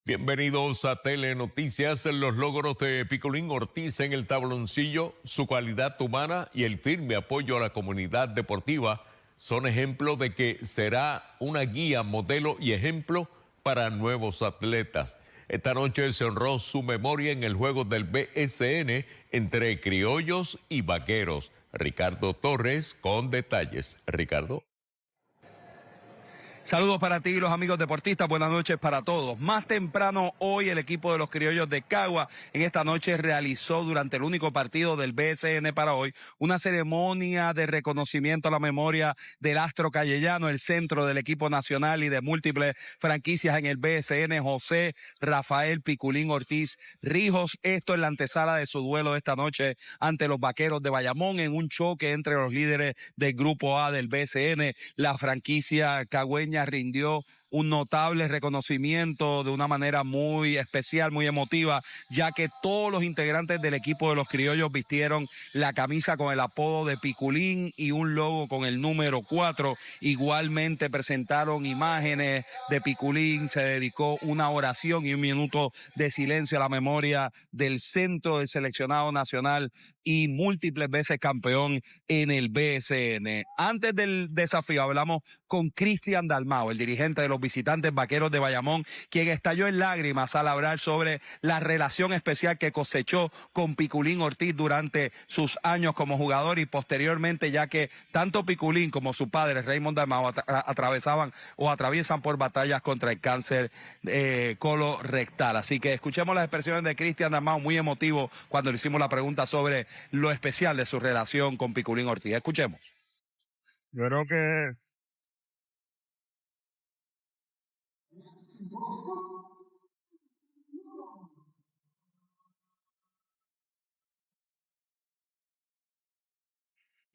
Bienvenidos a Telenoticias. Los logros de Piculín Ortiz en el tabloncillo, su calidad humana y el firme apoyo a la comunidad deportiva son ejemplo de que será una guía, modelo y ejemplo para nuevos atletas. Esta noche se honró su memoria en el juego del BSN entre criollos y vaqueros. Ricardo Torres con detalles. Ricardo. Saludos para ti, los amigos deportistas, buenas noches para todos. Más temprano hoy el equipo de los criollos de Cagua en esta noche realizó durante el único partido del BSN para hoy una ceremonia de reconocimiento a la memoria del astro callellano, el centro del equipo nacional y de múltiples franquicias en el BSN, José Rafael Piculín Ortiz Rijos. Esto en la antesala de su duelo de esta noche ante los Vaqueros de Bayamón en un choque entre los líderes del Grupo A del BSN. La franquicia cagüeña rindió un notable reconocimiento de una manera muy especial, muy emotiva, ya que todos los integrantes del equipo de los criollos vistieron la camisa con el apodo de Piculín y un logo con el número 4. Igualmente presentaron imágenes de Piculín, se dedicó una oración y un minuto de silencio a la memoria del centro del seleccionado nacional y múltiples veces campeón en el BSN. Antes del desafío hablamos con Cristian Dalmau, el dirigente de los visitantes Vaqueros de Bayamón, quien estalló en lágrimas al hablar sobre la relación especial que cosechó con Piculín Ortiz durante sus años como jugador y posteriormente, ya que tanto Piculín como su padre Raymond Dalmau atraviesan por batallas contra el cáncer colorectal. Así que escuchemos las expresiones de Cristian Dalmau, muy emotivo cuando le hicimos la pregunta sobre lo especial de su relación con Piculín Ortiz. Escuchemos. Yo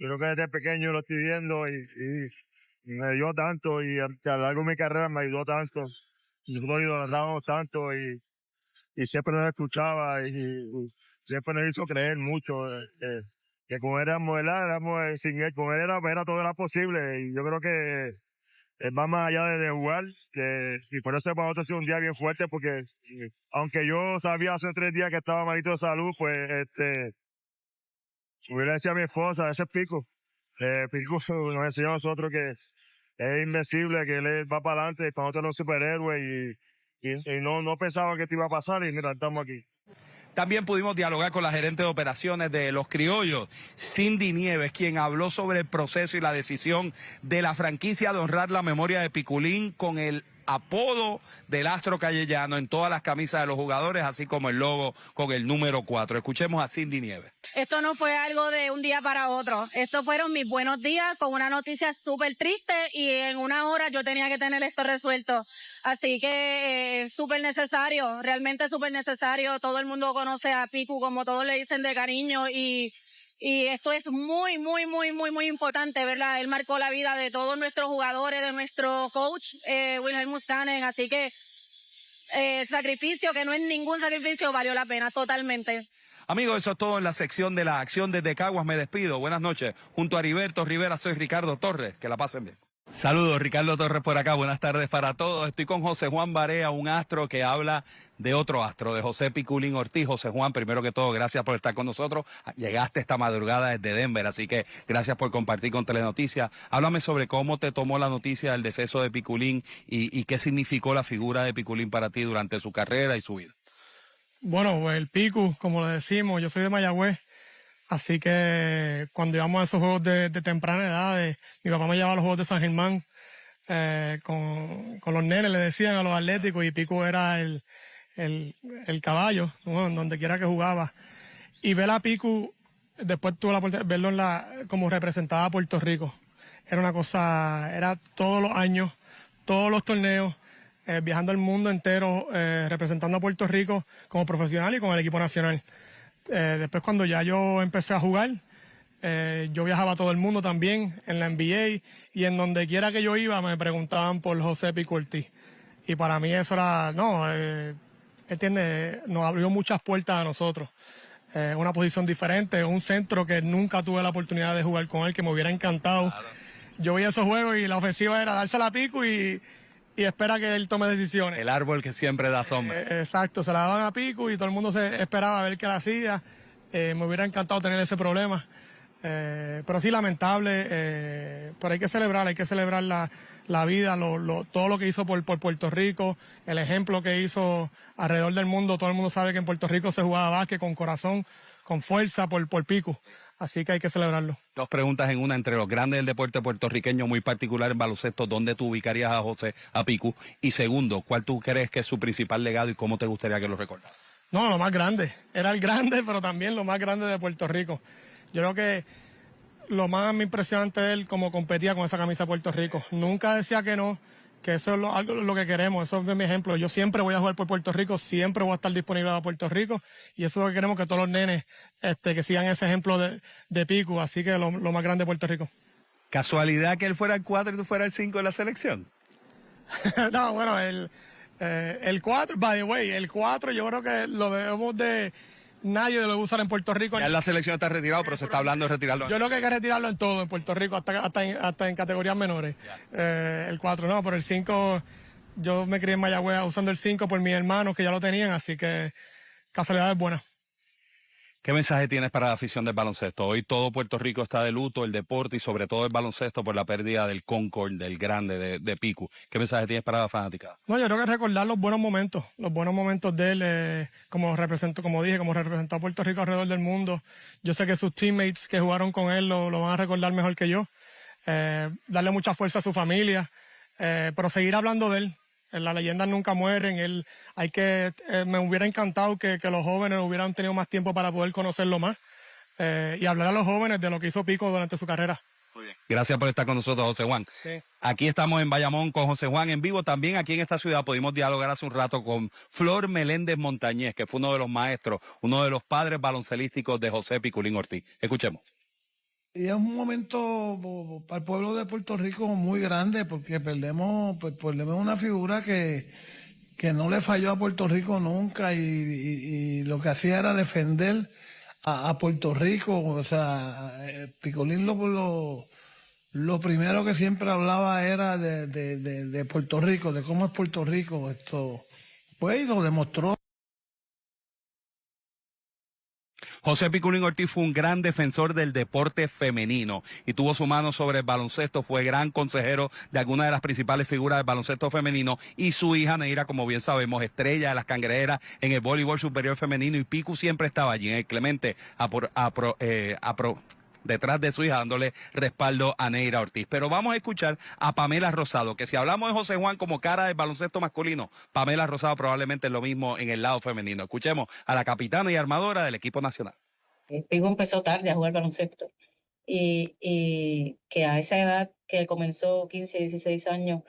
creo que desde pequeño lo estoy viendo y me ayudó tanto y a lo largo de mi carrera me ayudó tanto. Nosotros idolatrábamos tanto y siempre nos escuchaba y siempre nos hizo creer mucho que como éramos, ¿verdad? Éramos, sin él, con él era todo era posible y yo creo que es más allá de jugar, y por eso para nosotros ha sido un día bien fuerte porque aunque yo sabía hace 3 días que estaba malito de salud, pues hubiera decía a mi esposa, ese es Pico. Pico nos enseñó a nosotros que es invencible, que él va para adelante, para nosotros es un superhéroe y no pensaba que esto iba a pasar y mira, estamos aquí. También pudimos dialogar con la gerente de operaciones de los criollos, Cindy Nieves, quien habló sobre el proceso y la decisión de la franquicia de honrar la memoria de Piculín con el apodo del astro callellano en todas las camisas de los jugadores, así como el logo con el número 4. Escuchemos a Cindy Nieves. Esto no fue algo de un día para otro. Estos fueron mis buenos días con una noticia súper triste y en una hora yo tenía que tener esto resuelto. Así que súper necesario, realmente súper necesario. Todo el mundo conoce a Picu, como todos le dicen de cariño y esto es muy importante, ¿verdad? Él marcó la vida de todos nuestros jugadores, de nuestro coach, Wilhelm Mustanen, así que el sacrificio, que no es ningún sacrificio, valió la pena totalmente. Amigos, eso es todo en la sección de la acción desde Caguas. Me despido. Buenas noches. Junto a Heriberto Rivera, soy Ricardo Torres. Que la pasen bien. Saludos, Ricardo Torres por acá. Buenas tardes para todos. Estoy con José Juan Barea, un astro que habla de otro astro, de José Piculín Ortiz. José Juan, primero que todo, gracias por estar con nosotros. Llegaste esta madrugada desde Denver, así que gracias por compartir con Telenoticias. Háblame sobre cómo te tomó la noticia del deceso de Piculín y qué significó la figura de Piculín para ti durante su carrera y su vida. Bueno, pues el Picu, como le decimos, yo soy de Mayagüez, así que cuando íbamos a esos juegos de temprana edad, mi papá me llevaba a los juegos de San Germán con los nenes, le decían a los atléticos, y Picu era el caballo, bueno, donde quiera que jugaba. Y ver a Picu, después tuve la oportunidad de verlo como representaba a Puerto Rico. Era una cosa, era todos los años, todos los torneos, viajando el mundo entero, representando a Puerto Rico como profesional y con el equipo nacional. Después cuando ya yo empecé a jugar, yo viajaba a todo el mundo también, en la NBA, y en donde quiera que yo iba me preguntaban por José Picu Ortiz. Y para mí eso era, entiende, nos abrió muchas puertas a nosotros. Una posición diferente, un centro que nunca tuve la oportunidad de jugar con él, que me hubiera encantado. Claro. Yo veía esos juegos y la ofensiva era dársela a Picu y y espera que él tome decisiones. El árbol que siempre da sombra. Exacto, se la daban a Picu y todo el mundo se esperaba a ver qué la hacía. Me hubiera encantado tener ese problema. Pero sí, lamentable, pero hay que celebrar la vida, todo lo que hizo por Puerto Rico, el ejemplo que hizo alrededor del mundo. Todo el mundo sabe que en Puerto Rico se jugaba básquet con corazón, con fuerza por Picu, así que hay que celebrarlo. Dos preguntas en una: entre los grandes del deporte puertorriqueño, muy particular en baloncesto, ¿dónde tú ubicarías a Picu? Y segundo, ¿cuál tú crees que es su principal legado y cómo te gustaría que lo recordara? No, lo más grande, era el grande, pero también lo más grande de Puerto Rico. Yo creo que lo más impresionante de él, como competía con esa camisa de Puerto Rico. Nunca decía que no, que eso es algo lo que queremos. Eso es mi ejemplo. Yo siempre voy a jugar por Puerto Rico, siempre voy a estar disponible a Puerto Rico, y eso es lo que queremos, que todos los nenes que sigan ese ejemplo de Picu. Así que lo más grande de Puerto Rico. ¿Casualidad que él fuera el 4 y tú fueras el 5 de la selección? No, bueno, el 4, by the way, el 4 yo creo que lo debemos de... Nadie lo debe usar en Puerto Rico. Ya la selección está retirado, pero se está hablando de retirarlo. Yo creo que hay que retirarlo en todo, en Puerto Rico, hasta en categorías menores. El 4 no, pero el 5, yo me crié en Mayagüez usando el 5 por mis hermanos que ya lo tenían, así que casualidad es buena. ¿Qué mensaje tienes para la afición del baloncesto? Hoy todo Puerto Rico está de luto, el deporte y sobre todo el baloncesto, por la pérdida del Concord, del grande, de Picu. ¿Qué mensaje tienes para la fanaticada? No, yo creo que recordar los buenos momentos de él, como representó a Puerto Rico alrededor del mundo. Yo sé que sus teammates que jugaron con él lo van a recordar mejor que yo. Darle mucha fuerza a su familia, pero seguir hablando de él. Las leyendas nunca mueren. Me hubiera encantado que los jóvenes hubieran tenido más tiempo para poder conocerlo más y hablar a los jóvenes de lo que hizo Pico durante su carrera. Muy bien. Gracias por estar con nosotros, José Juan. Sí. Aquí estamos en Bayamón con José Juan en vivo. También aquí en esta ciudad pudimos dialogar hace un rato con Flor Meléndez Montañez, que fue uno de los maestros, uno de los padres baloncelísticos de José Piculín Ortiz. Escuchemos. Y es un momento para el pueblo de Puerto Rico muy grande, porque perdemos una figura que no le falló a Puerto Rico nunca, y lo que hacía era defender a Puerto Rico. O sea, Piculín lo primero que siempre hablaba era de Puerto Rico, de cómo es Puerto Rico. Pues, y lo demostró. José Piculín Ortiz fue un gran defensor del deporte femenino y tuvo su mano sobre el baloncesto, fue gran consejero de algunas de las principales figuras del baloncesto femenino, y su hija Neira, como bien sabemos, estrella de las cangrejeras en el voleibol superior femenino, y Picu siempre estaba allí en el Clemente detrás de su hija, dándole respaldo a Neira Ortiz. Pero vamos a escuchar a Pamela Rosado, que si hablamos de José Juan como cara del baloncesto masculino, Pamela Rosado probablemente es lo mismo en el lado femenino. Escuchemos a la capitana y armadora del equipo nacional. Pico empezó tarde a jugar baloncesto y que a esa edad que comenzó 15, 16 años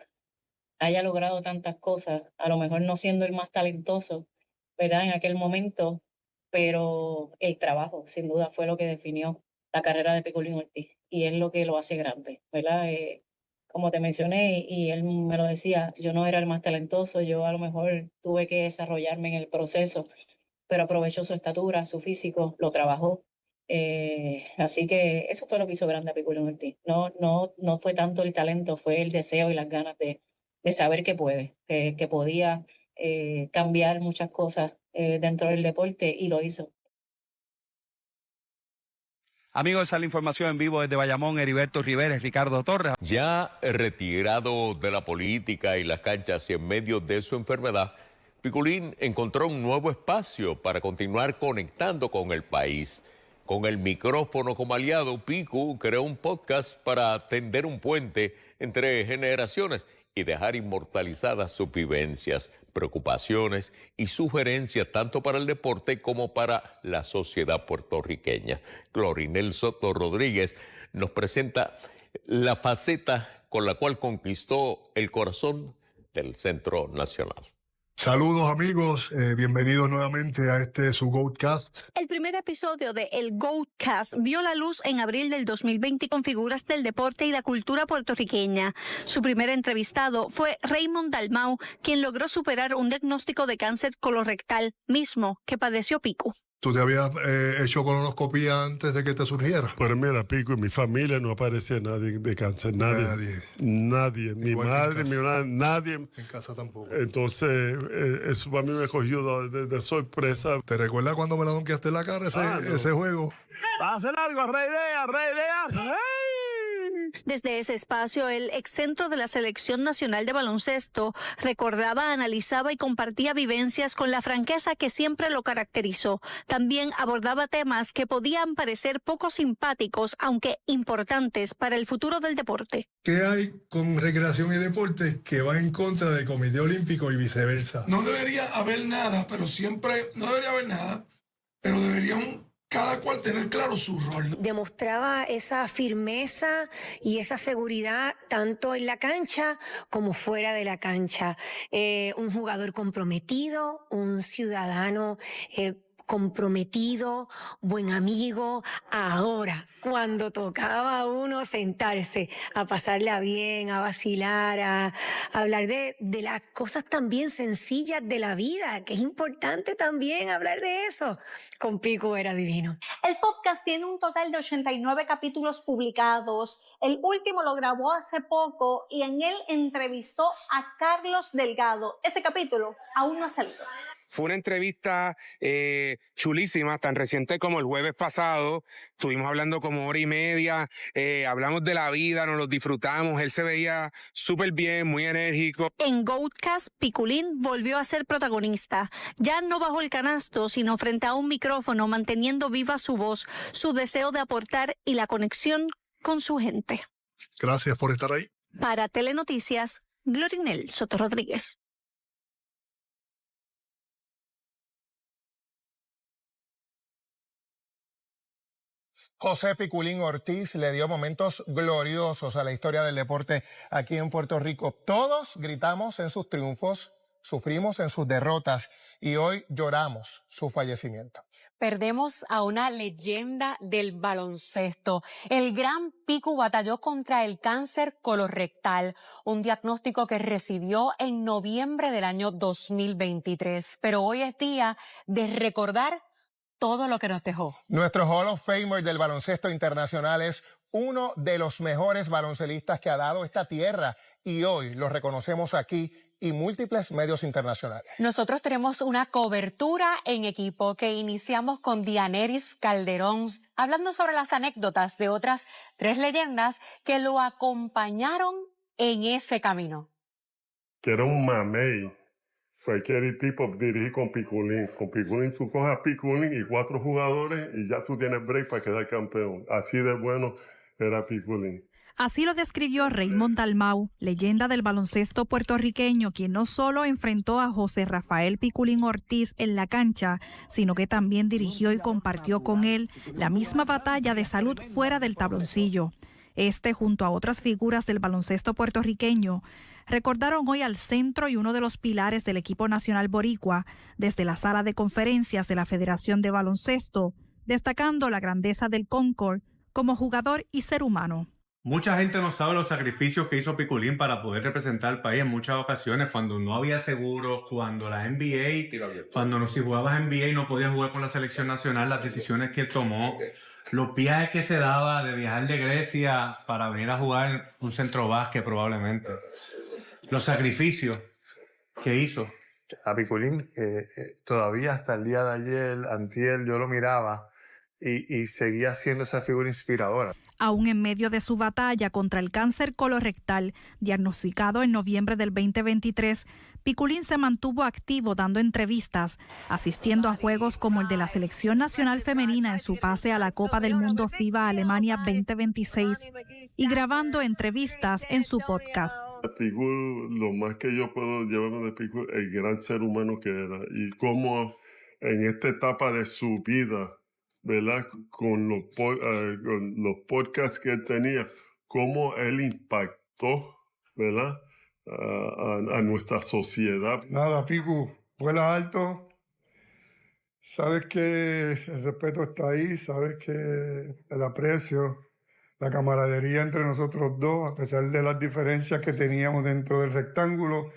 haya logrado tantas cosas, a lo mejor no siendo el más talentoso, ¿verdad? En aquel momento, pero el trabajo sin duda fue lo que definió la carrera de Piculín Ortiz, y es lo que lo hace grande, ¿verdad? Como te mencioné, y él me lo decía, yo no era el más talentoso, yo a lo mejor tuve que desarrollarme en el proceso, pero aprovechó su estatura, su físico, lo trabajó. Así que eso fue lo que hizo grande a Piculín Ortiz. No fue tanto el talento, fue el deseo y las ganas de saber que podía cambiar muchas cosas dentro del deporte, y lo hizo. Amigos, esa es la información en vivo desde Bayamón. Heriberto Rivera, Ricardo Torres. Ya retirado de la política y las canchas y en medio de su enfermedad, Piculín encontró un nuevo espacio para continuar conectando con el país. Con el micrófono como aliado, Picu creó un podcast para tender un puente entre generaciones y dejar inmortalizadas sus vivencias, preocupaciones y sugerencias tanto para el deporte como para la sociedad puertorriqueña. Glorinel Soto Rodríguez nos presenta la faceta con la cual conquistó el corazón del Centro Nacional. Saludos amigos, bienvenidos nuevamente a su GOATcast. El primer episodio de El GOATcast vio la luz en abril del 2020 con figuras del deporte y la cultura puertorriqueña. Su primer entrevistado fue Raymond Dalmau, quien logró superar un diagnóstico de cáncer colorectal, mismo que padeció Picu. ¿Tú te habías hecho colonoscopia antes de que te surgiera? Pues mira, Pico, en mi familia no aparecía nadie de cáncer, nadie. Mi madre, mi hermana, nadie. En casa tampoco. Entonces, eso para mí me cogió de sorpresa. ¿Te recuerdas cuando me la donkeaste en la cara ese juego? Va a hacer algo, Rey Díaz. ¡Hey! Desde ese espacio, el excentro de la Selección Nacional de Baloncesto recordaba, analizaba y compartía vivencias con la franqueza que siempre lo caracterizó. También abordaba temas que podían parecer poco simpáticos, aunque importantes para el futuro del deporte. ¿Qué hay con recreación y deporte que va en contra del Comité Olímpico y viceversa? No debería haber nada, pero deberían cada cual tener claro su rol. Demostraba esa firmeza y esa seguridad tanto en la cancha como fuera de la cancha. Un jugador comprometido, un ciudadano comprometido, buen amigo. Ahora, cuando tocaba a uno sentarse a pasarla bien, a vacilar, a hablar de las cosas también sencillas de la vida, que es importante también hablar de eso, con Pico era divino. El podcast tiene un total de 89 capítulos publicados. El último lo grabó hace poco y en él entrevistó a Carlos Delgado. Ese capítulo aún no ha salido. Fue una entrevista chulísima, tan reciente como el jueves pasado. Estuvimos hablando como hora y media, hablamos de la vida, nos lo disfrutamos. Él se veía súper bien, muy enérgico. En GOATcast, Piculín volvió a ser protagonista. Ya no bajo el canasto, sino frente a un micrófono, manteniendo viva su voz, su deseo de aportar y la conexión con su gente. Gracias por estar ahí. Para Telenoticias, Glorinel Soto Rodríguez. José Piculín Ortiz le dio momentos gloriosos a la historia del deporte aquí en Puerto Rico. Todos gritamos en sus triunfos, sufrimos en sus derrotas y hoy lloramos su fallecimiento. Perdemos a una leyenda del baloncesto. El gran Picu batalló contra el cáncer colorectal, un diagnóstico que recibió en noviembre del año 2023. Pero hoy es día de recordar todo lo que nos dejó. Nuestro Hall of Famer del baloncesto internacional es uno de los mejores baloncelistas que ha dado esta tierra y hoy lo reconocemos aquí y múltiples medios internacionales. Nosotros tenemos una cobertura en equipo que iniciamos con Dianeris Calderón, hablando sobre las anécdotas de otras 3 leyendas que lo acompañaron en ese camino. Que era un mamey. Cualquier tipo dirigir con Piculín. Con Piculín tú coges a Piculín y 4 jugadores y ya tú tienes break para quedar campeón. Así de bueno era Piculín. Así lo describió Raymond Dalmau, leyenda del baloncesto puertorriqueño, quien no solo enfrentó a José Rafael Piculín Ortiz en la cancha, sino que también dirigió y compartió con él la misma batalla de salud fuera del tabloncillo. Junto a otras figuras del baloncesto puertorriqueño, recordaron hoy al centro y uno de los pilares del equipo nacional boricua desde la sala de conferencias de la Federación de Baloncesto, destacando la grandeza del Concord como jugador y ser humano. Mucha gente no sabe los sacrificios que hizo Piculín para poder representar al país en muchas ocasiones, cuando no había seguro, cuando la NBA, si jugabas NBA no podías jugar con la selección nacional, las decisiones que tomó, los viajes que se daba de viajar de Grecia para venir a jugar un centro básquet probablemente, los sacrificios que hizo. A Piculín, todavía hasta el día de ayer, antier, yo lo miraba y seguía siendo esa figura inspiradora. Aún en medio de su batalla contra el cáncer colorectal, diagnosticado en noviembre del 2023, Piculín se mantuvo activo dando entrevistas, asistiendo a juegos como el de la Selección Nacional Femenina en su pase a la Copa del Mundo FIBA Alemania 2026 y grabando entrevistas en su podcast. Picul, lo más que yo puedo llevarme de Picul, el gran ser humano que era y cómo en esta etapa de su vida, ¿verdad? Con los podcasts que él tenía, cómo él impactó, ¿verdad? A nuestra sociedad. Nada, Picu, vuela alto. Sabes que el respeto está ahí, sabes que el aprecio, la camaradería entre nosotros dos, a pesar de las diferencias que teníamos dentro del rectángulo,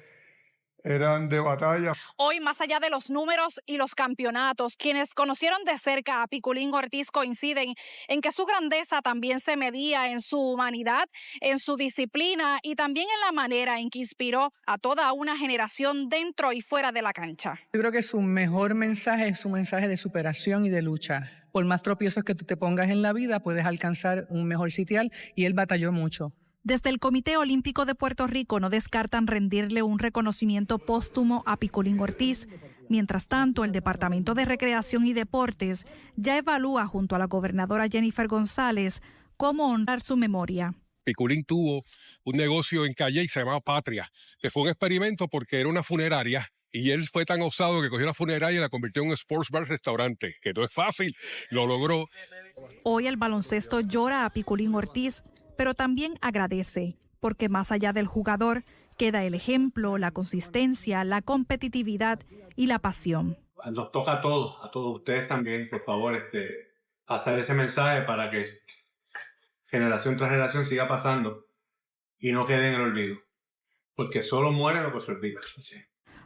eran de batalla. Hoy, más allá de los números y los campeonatos, quienes conocieron de cerca a Piculín Ortiz coinciden en que su grandeza también se medía en su humanidad, en su disciplina y también en la manera en que inspiró a toda una generación dentro y fuera de la cancha. Yo creo que su mejor mensaje es un mensaje de superación y de lucha. Por más tropiezos que tú te pongas en la vida, puedes alcanzar un mejor sitial, y él batalló mucho. Desde el Comité Olímpico de Puerto Rico no descartan rendirle un reconocimiento póstumo a Piculín Ortiz. Mientras tanto, el Departamento de Recreación y Deportes ya evalúa junto a la gobernadora Jennifer González cómo honrar su memoria. Piculín tuvo un negocio en Calle y se llamaba Patria, que fue un experimento porque era una funeraria. Y él fue tan osado que cogió la funeraria y la convirtió en un sports bar restaurante, que no es fácil, lo logró. Hoy el baloncesto llora a Piculín Ortiz, pero también agradece, porque más allá del jugador queda el ejemplo, la consistencia, la competitividad y la pasión. Nos toca a todos ustedes también, por favor, hacer ese mensaje para que generación tras generación siga pasando y no quede en el olvido, porque solo muere lo que se olvida.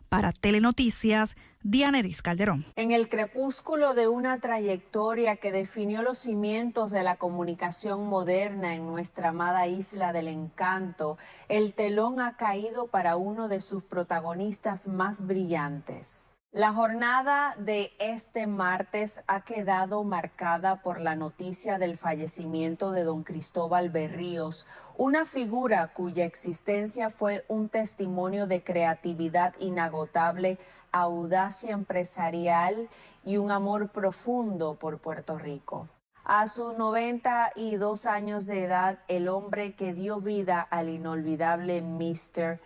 Para Telenoticias, Dianeris Calderón. En el crepúsculo de una trayectoria que definió los cimientos de la comunicación moderna en nuestra amada Isla del Encanto, el telón ha caído para uno de sus protagonistas más brillantes. La jornada de este martes ha quedado marcada por la noticia del fallecimiento de don Cristóbal Berríos, una figura cuya existencia fue un testimonio de creatividad inagotable, audacia empresarial y un amor profundo por Puerto Rico. A sus 92 años de edad, el hombre que dio vida al inolvidable Mr.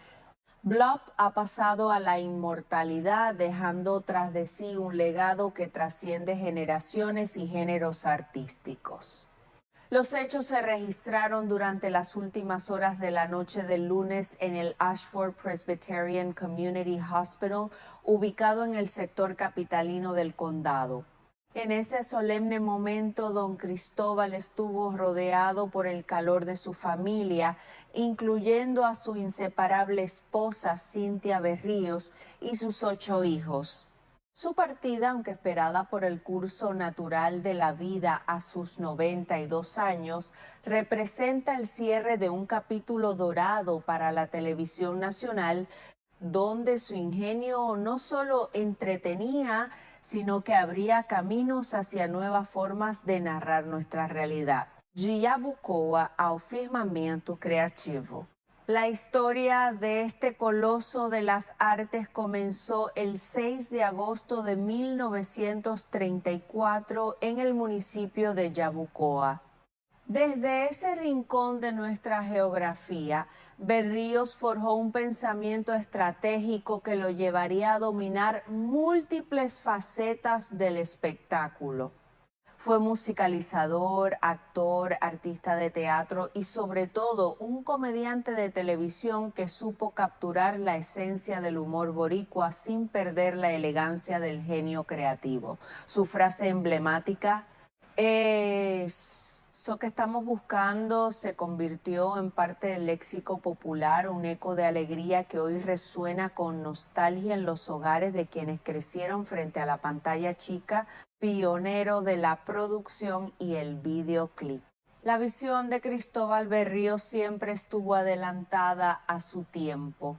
Blob ha pasado a la inmortalidad, dejando tras de sí un legado que trasciende generaciones y géneros artísticos. Los hechos se registraron durante las últimas horas de la noche del lunes en el Ashford Presbyterian Community Hospital, ubicado en el sector capitalino del condado. En ese solemne momento, don Cristóbal estuvo rodeado por el calor de su familia, incluyendo a su inseparable esposa, Cynthia Berríos, y sus 8 hijos. Su partida, aunque esperada por el curso natural de la vida a sus 92 años, representa el cierre de un capítulo dorado para la televisión nacional, donde su ingenio no solo entretenía, sino que abría caminos hacia nuevas formas de narrar nuestra realidad. De Yabucoa ao firmamento criativo. La historia de este coloso de las artes comenzó el 6 de agosto de 1934 en el municipio de Yabucoa. Desde ese rincón de nuestra geografía, Berríos forjó un pensamiento estratégico que lo llevaría a dominar múltiples facetas del espectáculo. Fue musicalizador, actor, artista de teatro y sobre todo un comediante de televisión que supo capturar la esencia del humor boricua sin perder la elegancia del genio creativo. Su frase emblemática es: "Eso que estamos buscando" se convirtió en parte del léxico popular, un eco de alegría que hoy resuena con nostalgia en los hogares de quienes crecieron frente a la pantalla chica, pionero de la producción y el videoclip. La visión de Cristóbal Berríos siempre estuvo adelantada a su tiempo.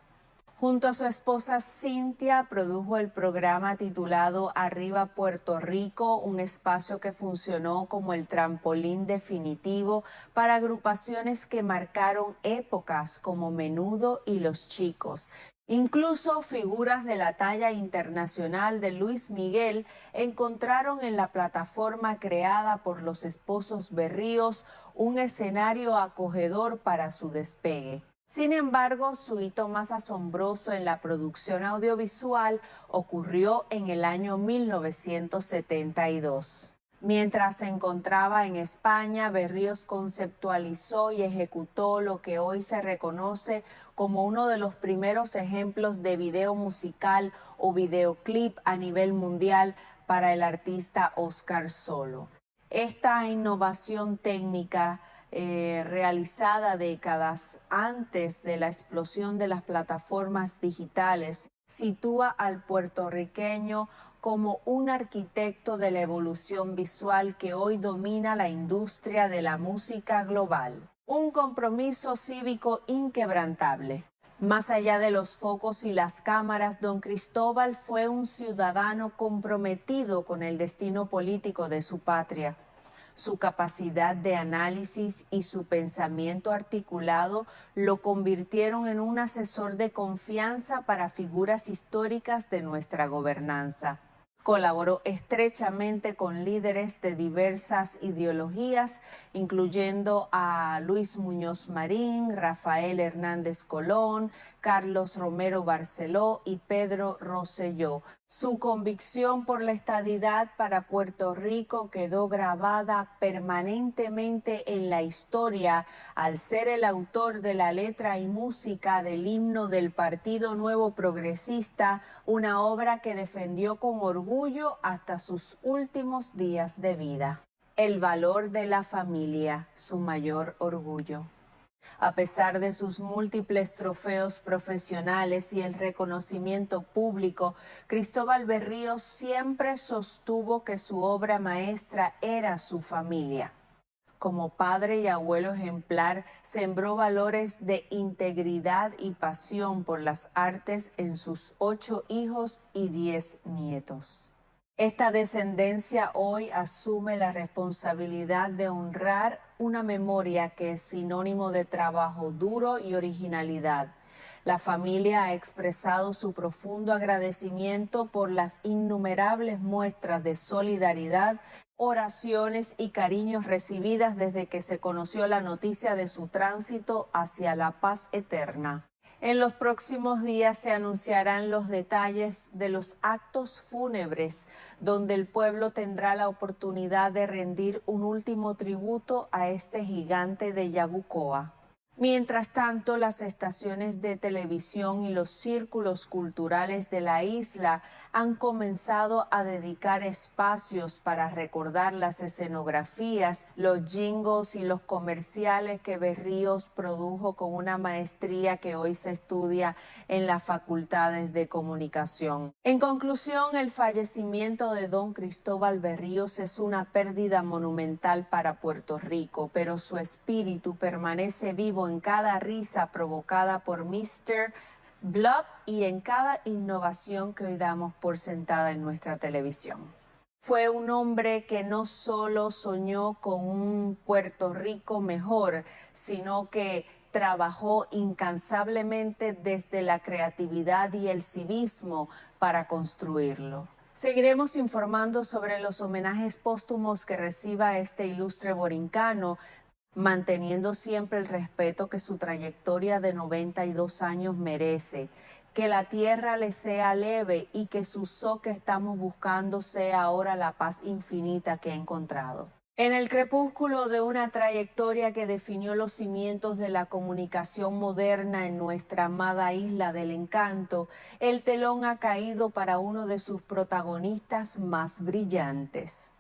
Junto a su esposa Cynthia, produjo el programa titulado Arriba Puerto Rico, un espacio que funcionó como el trampolín definitivo para agrupaciones que marcaron épocas como Menudo y Los Chicos. Incluso figuras de la talla internacional de Luis Miguel encontraron en la plataforma creada por los esposos Berríos un escenario acogedor para su despegue. Sin embargo, su hito más asombroso en la producción audiovisual ocurrió en el año 1972. Mientras se encontraba en España, Berríos conceptualizó y ejecutó lo que hoy se reconoce como uno de los primeros ejemplos de video musical o videoclip a nivel mundial para el artista Óscar Solo. Esta innovación técnica realizada décadas antes de la explosión de las plataformas digitales sitúa al puertorriqueño como un arquitecto de la evolución visual que hoy domina la industria de la música global. Un compromiso cívico inquebrantable. Más allá de los focos y las cámaras, don Cristóbal fue un ciudadano comprometido con el destino político de su patria. Su capacidad de análisis y su pensamiento articulado lo convirtieron en un asesor de confianza para figuras históricas de nuestra gobernanza. Colaboró estrechamente con líderes de diversas ideologías, incluyendo a Luis Muñoz Marín, Rafael Hernández Colón, Carlos Romero Barceló y Pedro Rosselló. Su convicción por la estadidad para Puerto Rico quedó grabada permanentemente en la historia al ser el autor de la letra y música del himno del Partido Nuevo Progresista, una obra que defendió con orgullo hasta sus últimos días de vida. El valor de la familia, su mayor orgullo. A pesar de sus múltiples trofeos profesionales y el reconocimiento público, Cristóbal Berríos siempre sostuvo que su obra maestra era su familia. Como padre y abuelo ejemplar, sembró valores de integridad y pasión por las artes en sus 8 hijos y 10 nietos. Esta descendencia hoy asume la responsabilidad de honrar una memoria que es sinónimo de trabajo duro y originalidad. La familia ha expresado su profundo agradecimiento por las innumerables muestras de solidaridad, oraciones y cariños recibidas desde que se conoció la noticia de su tránsito hacia la paz eterna. En los próximos días se anunciarán los detalles de los actos fúnebres, donde el pueblo tendrá la oportunidad de rendir un último tributo a este gigante de Yabucoa. Mientras tanto, las estaciones de televisión y los círculos culturales de la isla han comenzado a dedicar espacios para recordar las escenografías, los jingles y los comerciales que Berríos produjo con una maestría que hoy se estudia en las facultades de comunicación. En conclusión, el fallecimiento de don Cristóbal Berríos es una pérdida monumental para Puerto Rico, pero su espíritu permanece vivo en cada risa provocada por Mr. Blup y en cada innovación que hoy damos por sentada en nuestra televisión. Fue un hombre que no solo soñó con un Puerto Rico mejor, sino que trabajó incansablemente desde la creatividad y el civismo para construirlo. Seguiremos informando sobre los homenajes póstumos que reciba este ilustre borincano, manteniendo siempre el respeto que su trayectoria de 92 años merece. Que la tierra le sea leve y que su so que estamos buscando sea ahora la paz infinita que ha encontrado. En el crepúsculo de una trayectoria que definió los cimientos de la comunicación moderna en nuestra amada Isla del Encanto, el telón ha caído para uno de sus protagonistas más brillantes.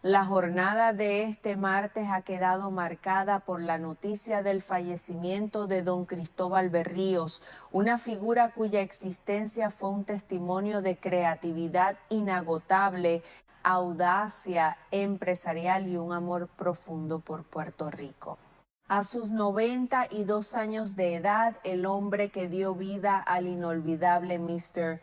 La jornada de este martes ha quedado marcada por la noticia del fallecimiento de don Cristóbal Berríos, una figura cuya existencia fue un testimonio de creatividad inagotable, audacia empresarial y un amor profundo por Puerto Rico. A sus 92 años de edad, el hombre que dio vida al inolvidable Mr.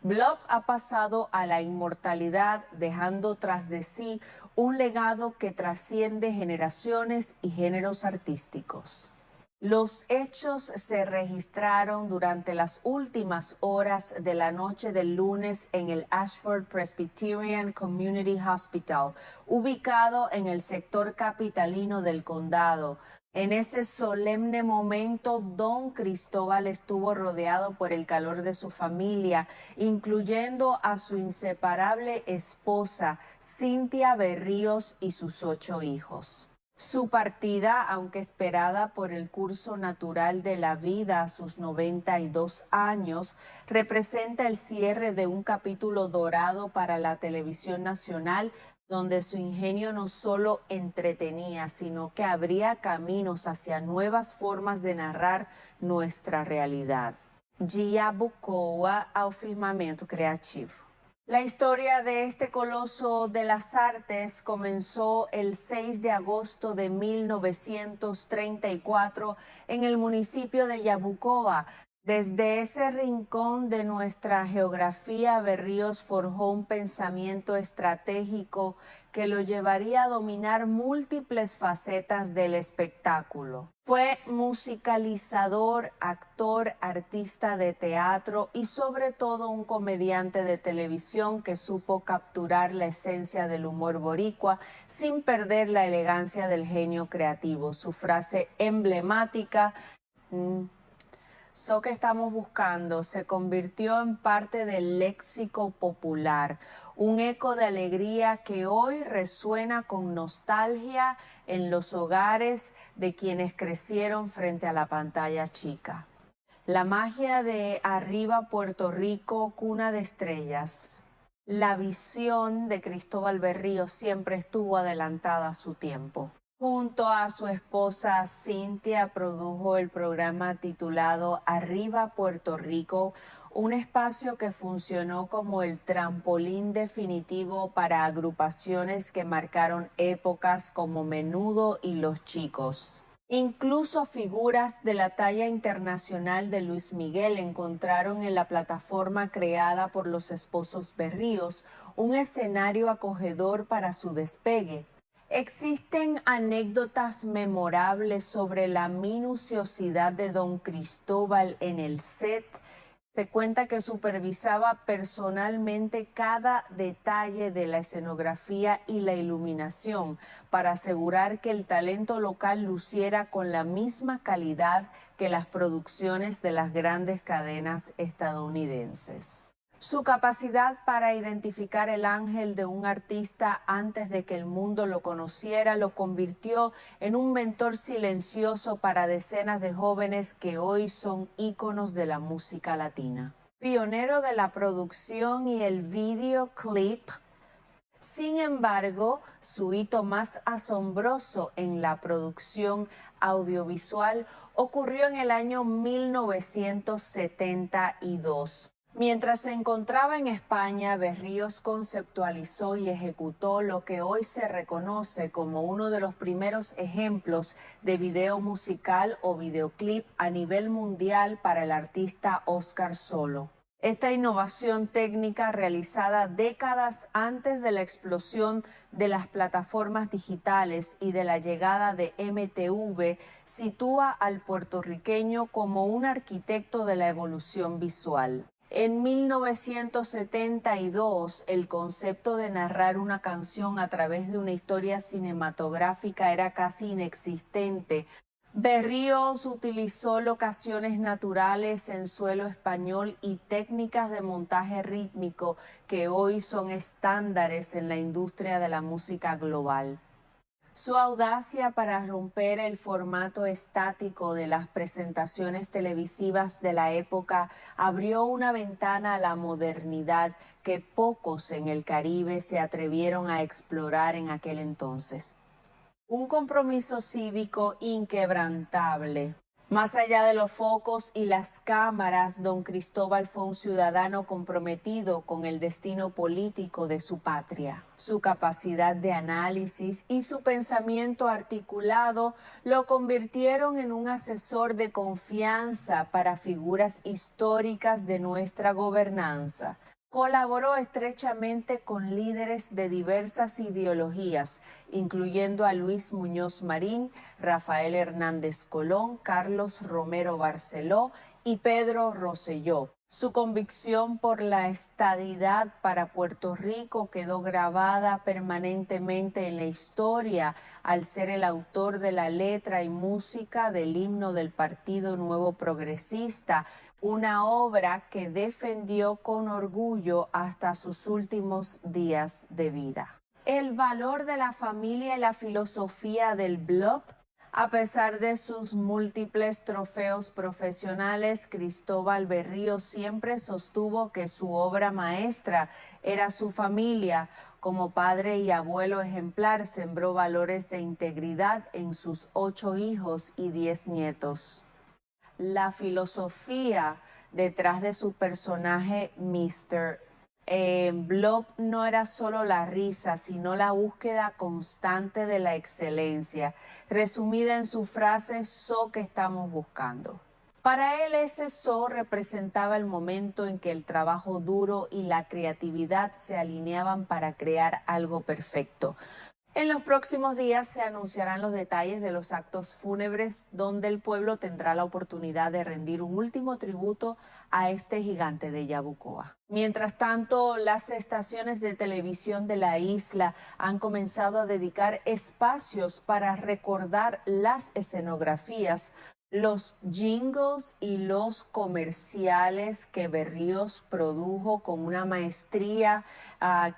Blup ha pasado a la inmortalidad, dejando tras de sí un legado que trasciende generaciones y géneros artísticos. Los hechos se registraron durante las últimas horas de la noche del lunes en el Ashford Presbyterian Community Hospital, ubicado en el sector capitalino del condado. En ese solemne momento, don Cristóbal estuvo rodeado por el calor de su familia, incluyendo a su inseparable esposa, Cynthia Berríos, y sus 8 hijos. Su partida, aunque esperada por el curso natural de la vida a sus 92 años, representa el cierre de un capítulo dorado para la televisión nacional, donde su ingenio no solo entretenía, sino que abría caminos hacia nuevas formas de narrar nuestra realidad. de Yabucoa ao firmamento creativo. La historia de este coloso de las artes comenzó el 6 de agosto de 1934 en el municipio de Yabucoa. Desde ese rincón de nuestra geografía, Berríos forjó un pensamiento estratégico que lo llevaría a dominar múltiples facetas del espectáculo. Fue musicalizador, actor, artista de teatro y sobre todo un comediante de televisión que supo capturar la esencia del humor boricua sin perder la elegancia del genio creativo. Su frase emblemática, "So que estamos buscando", se convirtió en parte del léxico popular, un eco de alegría que hoy resuena con nostalgia en los hogares de quienes crecieron frente a la pantalla chica. La magia de Arriba Puerto Rico, cuna de estrellas. La visión de Cristóbal Berríos siempre estuvo adelantada a su tiempo. Junto a su esposa Cintia produjo el programa titulado Arriba Puerto Rico, un espacio que funcionó como el trampolín definitivo para agrupaciones que marcaron épocas como Menudo y Los Chicos. Incluso figuras de la talla internacional de Luis Miguel encontraron en la plataforma creada por los esposos Berríos un escenario acogedor para su despegue. Existen anécdotas memorables sobre la minuciosidad de don Cristóbal en el set. Se cuenta que supervisaba personalmente cada detalle de la escenografía y la iluminación para asegurar que el talento local luciera con la misma calidad que las producciones de las grandes cadenas estadounidenses. Su capacidad para identificar el ángel de un artista antes de que el mundo lo conociera lo convirtió en un mentor silencioso para decenas de jóvenes que hoy son íconos de la música latina. Pionero de la producción y el videoclip. Sin embargo, su hito más asombroso en la producción audiovisual ocurrió en el año 1972. Mientras se encontraba en España, Berríos conceptualizó y ejecutó lo que hoy se reconoce como uno de los primeros ejemplos de video musical o videoclip a nivel mundial para el artista Óscar Solo. Esta innovación técnica, realizada décadas antes de la explosión de las plataformas digitales y de la llegada de MTV, sitúa al puertorriqueño como un arquitecto de la evolución visual. En 1972, el concepto de narrar una canción a través de una historia cinematográfica era casi inexistente. Berríos utilizó locaciones naturales en suelo español y técnicas de montaje rítmico que hoy son estándares en la industria de la música global. Su audacia para romper el formato estático de las presentaciones televisivas de la época abrió una ventana a la modernidad que pocos en el Caribe se atrevieron a explorar en aquel entonces. Un compromiso cívico inquebrantable. Más allá de los focos y las cámaras, don Cristóbal fue un ciudadano comprometido con el destino político de su patria. Su capacidad de análisis y su pensamiento articulado lo convirtieron en un asesor de confianza para figuras históricas de nuestra gobernanza. Colaboró estrechamente con líderes de diversas ideologías, incluyendo a Luis Muñoz Marín, Rafael Hernández Colón, Carlos Romero Barceló y Pedro Rosselló. Su convicción por la estadidad para Puerto Rico quedó grabada permanentemente en la historia al ser el autor de la letra y música del himno del Partido Nuevo Progresista, una obra que defendió con orgullo hasta sus últimos días de vida. El valor de la familia y la filosofía del bluff. A pesar de sus múltiples trofeos profesionales, Cristóbal Berríos siempre sostuvo que su obra maestra era su familia. Como padre y abuelo ejemplar, sembró valores de integridad en sus 8 hijos y 10 nietos. la filosofía detrás de su personaje Mr. Blob no era solo la risa, sino la búsqueda constante de la excelencia, resumida en su frase "so que estamos buscando". Para él ese so representaba el momento en que el trabajo duro y la creatividad se alineaban para crear algo perfecto. En los próximos días se anunciarán los detalles de los actos fúnebres, donde el pueblo tendrá la oportunidad de rendir un último tributo a este gigante de Yabucoa. Mientras tanto, las estaciones de televisión de la isla han comenzado a dedicar espacios para recordar las escenografías, los jingles y los comerciales que Berríos produjo con una maestría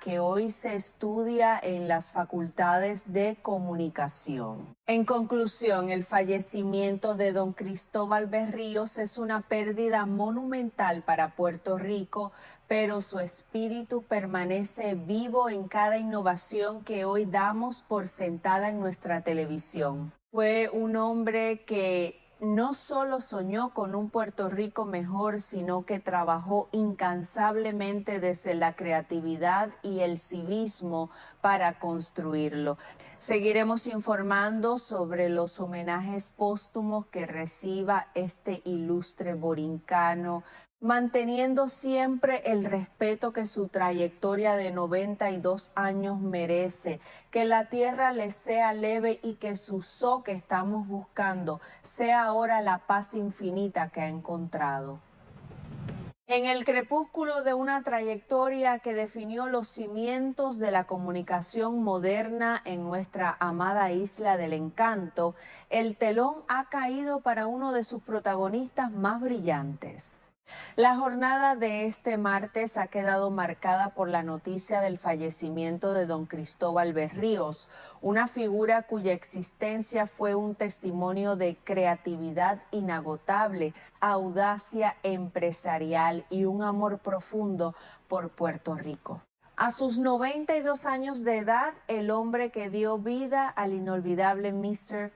que hoy se estudia en las facultades de comunicación. En conclusión, el fallecimiento de don Cristóbal Berríos es una pérdida monumental para Puerto Rico, pero su espíritu permanece vivo en cada innovación que hoy damos por sentada en nuestra televisión. Fue un hombre que no solo soñó con un Puerto Rico mejor, sino que trabajó incansablemente desde la creatividad y el civismo para construirlo. Seguiremos informando sobre los homenajes póstumos que reciba este ilustre borincano, manteniendo siempre el respeto que su trayectoria de 92 años merece, que la tierra le sea leve y que su so que estamos buscando sea ahora la paz infinita que ha encontrado. En el crepúsculo de una trayectoria que definió los cimientos de la comunicación moderna en nuestra amada Isla del Encanto, el telón ha caído para uno de sus protagonistas más brillantes. La jornada de este martes ha quedado marcada por la noticia del fallecimiento de don Cristóbal Berríos, una figura cuya existencia fue un testimonio de creatividad inagotable, audacia empresarial y un amor profundo por Puerto Rico. A sus 92 años de edad, el hombre que dio vida al inolvidable Mr.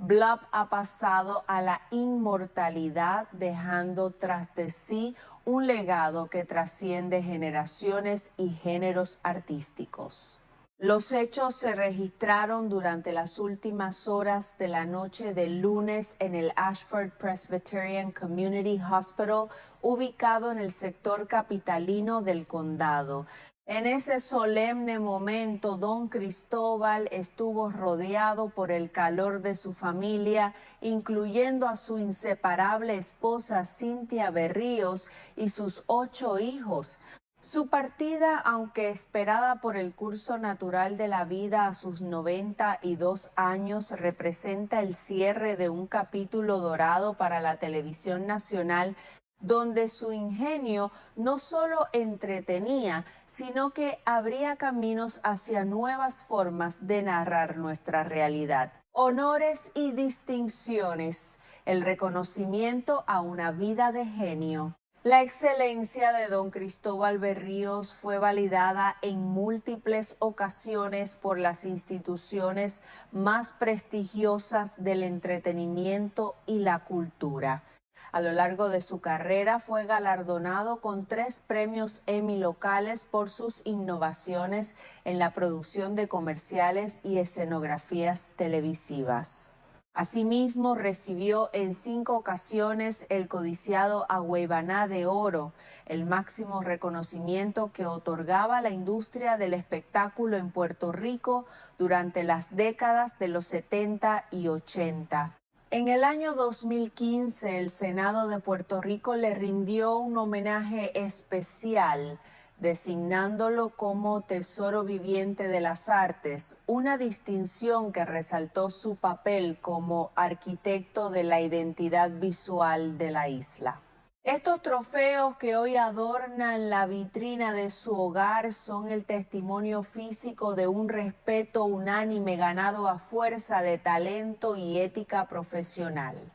Blob ha pasado a la inmortalidad, dejando tras de sí un legado que trasciende generaciones y géneros artísticos. Los hechos se registraron durante las últimas horas de la noche del lunes en el Ashford Presbyterian Community Hospital, ubicado en el sector capitalino del condado. En ese solemne momento, don Cristóbal estuvo rodeado por el calor de su familia, incluyendo a su inseparable esposa Cynthia Berríos y sus 8 hijos. Su partida, aunque esperada por el curso natural de la vida a sus 92 años, representa el cierre de un capítulo dorado para la televisión nacional, donde su ingenio no solo entretenía, sino que abría caminos hacia nuevas formas de narrar nuestra realidad. Honores y distinciones, el reconocimiento a una vida de genio. La excelencia de don Cristóbal Berríos fue validada en múltiples ocasiones por las instituciones más prestigiosas del entretenimiento y la cultura. A lo largo de su carrera fue galardonado con 3 premios Emmy locales por sus innovaciones en la producción de comerciales y escenografías televisivas. Asimismo, recibió en 5 ocasiones el codiciado Agüeybaná de Oro, el máximo reconocimiento que otorgaba la industria del espectáculo en Puerto Rico durante las décadas de los 70 y 80. En el año 2015, el Senado de Puerto Rico le rindió un homenaje especial, designándolo como Tesoro Viviente de las Artes, una distinción que resaltó su papel como arquitecto de la identidad visual de la isla. Estos trofeos que hoy adornan la vitrina de su hogar son el testimonio físico de un respeto unánime ganado a fuerza de talento y ética profesional.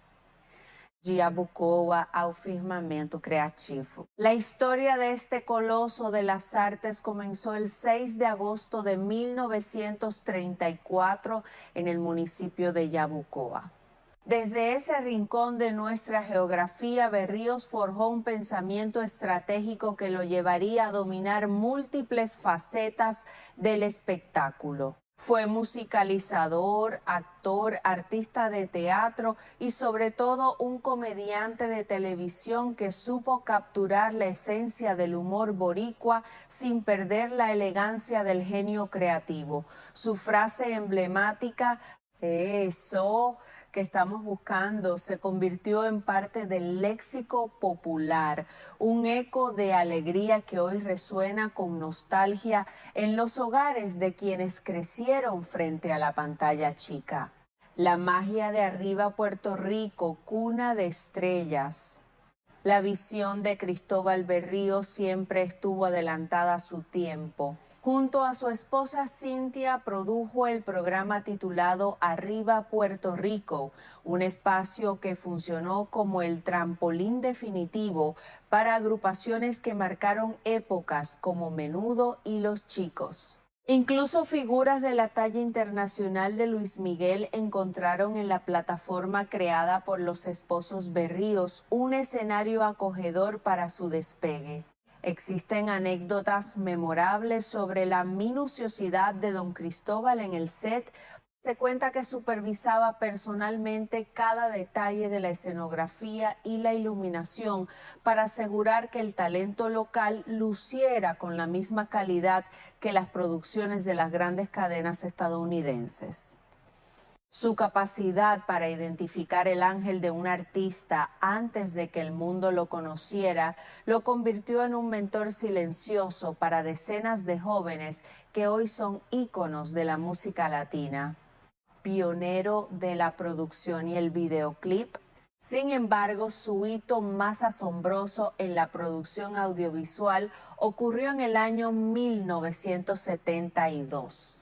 Yabucoa ao firmamento creativo. La historia de este coloso de las artes comenzó el 6 de agosto de 1934 en el municipio de Yabucoa. Desde ese rincón de nuestra geografía, Berríos forjó un pensamiento estratégico que lo llevaría a dominar múltiples facetas del espectáculo. Fue musicalizador, actor, artista de teatro y sobre todo un comediante de televisión que supo capturar la esencia del humor boricua sin perder la elegancia del genio creativo. Su frase emblemática, "Eso que estamos buscando", se convirtió en parte del léxico popular, un eco de alegría que hoy resuena con nostalgia en los hogares de quienes crecieron frente a la pantalla chica. La magia de Arriba Puerto Rico, cuna de estrellas. La visión de Cristóbal Berríos siempre estuvo adelantada a su tiempo. Junto a su esposa Cintia produjo el programa titulado Arriba Puerto Rico, un espacio que funcionó como el trampolín definitivo para agrupaciones que marcaron épocas como Menudo y Los Chicos. Incluso figuras de la talla internacional de Luis Miguel encontraron en la plataforma creada por los esposos Berríos un escenario acogedor para su despegue. Existen anécdotas memorables sobre la minuciosidad de don Cristóbal en el set. Se cuenta que supervisaba personalmente cada detalle de la escenografía y la iluminación para asegurar que el talento local luciera con la misma calidad que las producciones de las grandes cadenas estadounidenses. Su capacidad para identificar el ángel de un artista antes de que el mundo lo conociera lo convirtió en un mentor silencioso para decenas de jóvenes que hoy son íconos de la música latina. Pionero de la producción y el videoclip. Sin embargo, su hito más asombroso en la producción audiovisual ocurrió en el año 1972.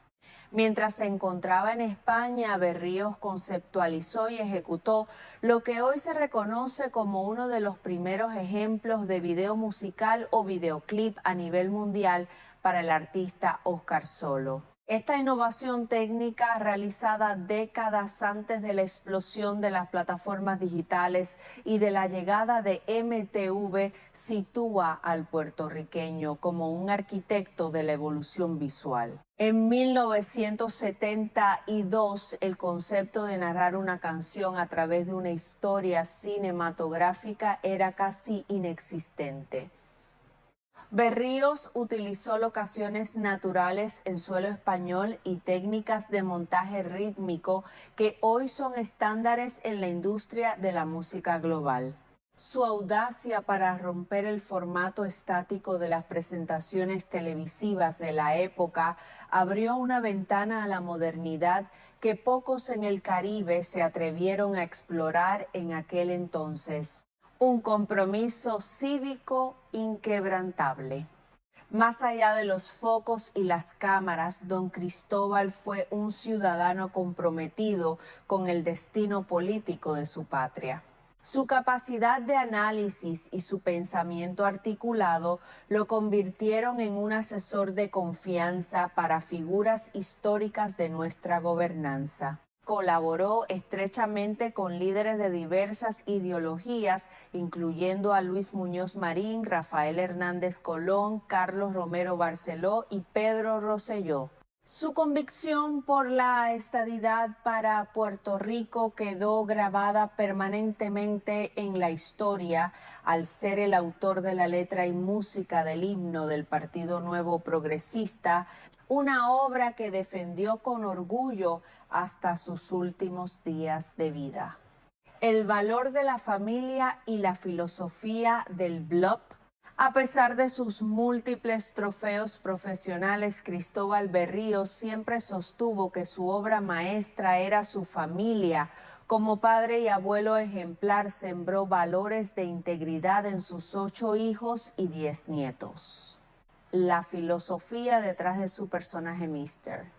Mientras se encontraba en España, Berríos conceptualizó y ejecutó lo que hoy se reconoce como uno de los primeros ejemplos de video musical o videoclip a nivel mundial para el artista Óscar Solo. Esta innovación técnica, realizada décadas antes de la explosión de las plataformas digitales y de la llegada de MTV, sitúa al puertorriqueño como un arquitecto de la evolución visual. En 1972, el concepto de narrar una canción a través de una historia cinematográfica era casi inexistente. Berríos utilizó locaciones naturales en suelo español y técnicas de montaje rítmico que hoy son estándares en la industria de la música global. Su audacia para romper el formato estático de las presentaciones televisivas de la época abrió una ventana a la modernidad que pocos en el Caribe se atrevieron a explorar en aquel entonces. Un compromiso cívico inquebrantable. Más allá de los focos y las cámaras, don Cristóbal fue un ciudadano comprometido con el destino político de su patria. Su capacidad de análisis y su pensamiento articulado lo convirtieron en un asesor de confianza para figuras históricas de nuestra gobernanza. Colaboró estrechamente con líderes de diversas ideologías, incluyendo a Luis Muñoz Marín, Rafael Hernández Colón, Carlos Romero Barceló y Pedro Rosselló. Su convicción por la estadidad para Puerto Rico quedó grabada permanentemente en la historia al ser el autor de la letra y música del himno del Partido Nuevo Progresista, una obra que defendió con orgullo hasta sus últimos días de vida. El valor de la familia y la filosofía del BLOP. A pesar de sus múltiples trofeos profesionales, Cristóbal Berríos siempre sostuvo que su obra maestra era su familia. Como padre y abuelo ejemplar, sembró valores de integridad en sus 8 hijos y 10 nietos. La filosofía detrás de su personaje Mr.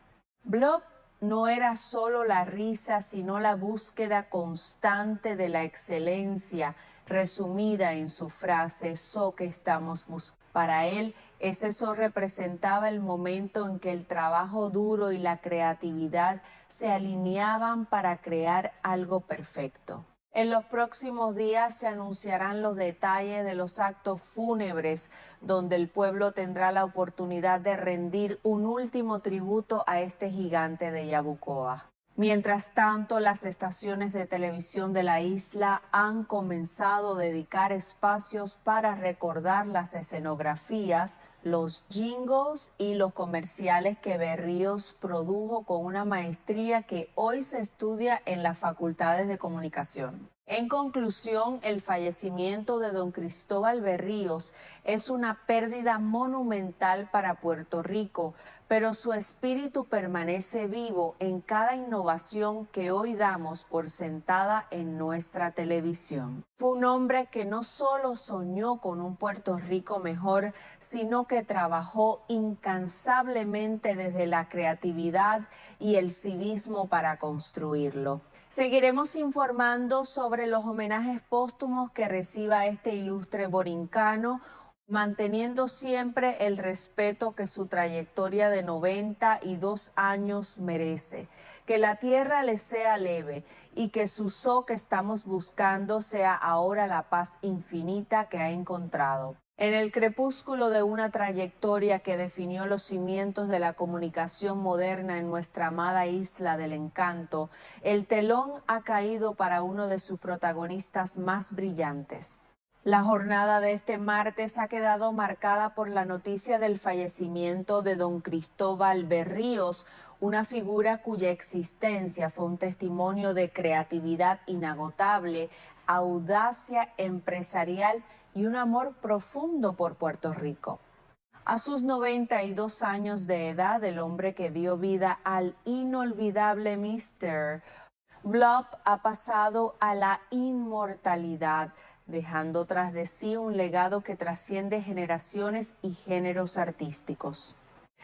BLOP no era solo la risa, sino la búsqueda constante de la excelencia, resumida en su frase, "So que estamos buscando". Para él, ese so representaba el momento en que el trabajo duro y la creatividad se alineaban para crear algo perfecto. En los próximos días se anunciarán los detalles de los actos fúnebres, donde el pueblo tendrá la oportunidad de rendir un último tributo a este gigante de Yabucoa. Mientras tanto, las estaciones de televisión de la isla han comenzado a dedicar espacios para recordar las escenografías, los jingles y los comerciales que Berríos produjo con una maestría que hoy se estudia en las facultades de comunicación. En conclusión, el fallecimiento de don Cristóbal Berríos es una pérdida monumental para Puerto Rico, pero su espíritu permanece vivo en cada innovación que hoy damos por sentada en nuestra televisión. Fue un hombre que no solo soñó con un Puerto Rico mejor, sino que trabajó incansablemente desde la creatividad y el civismo para construirlo. Seguiremos informando sobre los homenajes póstumos que reciba este ilustre borincano, manteniendo siempre el respeto que su trayectoria de 92 años merece. Que la tierra le sea leve y que su so que estamos buscando sea ahora la paz infinita que ha encontrado. En el crepúsculo de una trayectoria que definió los cimientos de la comunicación moderna en nuestra amada isla del encanto, el telón ha caído para uno de sus protagonistas más brillantes. La jornada de este martes ha quedado marcada por la noticia del fallecimiento de don Cristóbal Berríos, una figura cuya existencia fue un testimonio de creatividad inagotable, audacia empresarial y un amor profundo por Puerto Rico. A sus 92 años de edad, el hombre que dio vida al inolvidable Mr. Blob ha pasado a la inmortalidad, dejando tras de sí un legado que trasciende generaciones y géneros artísticos.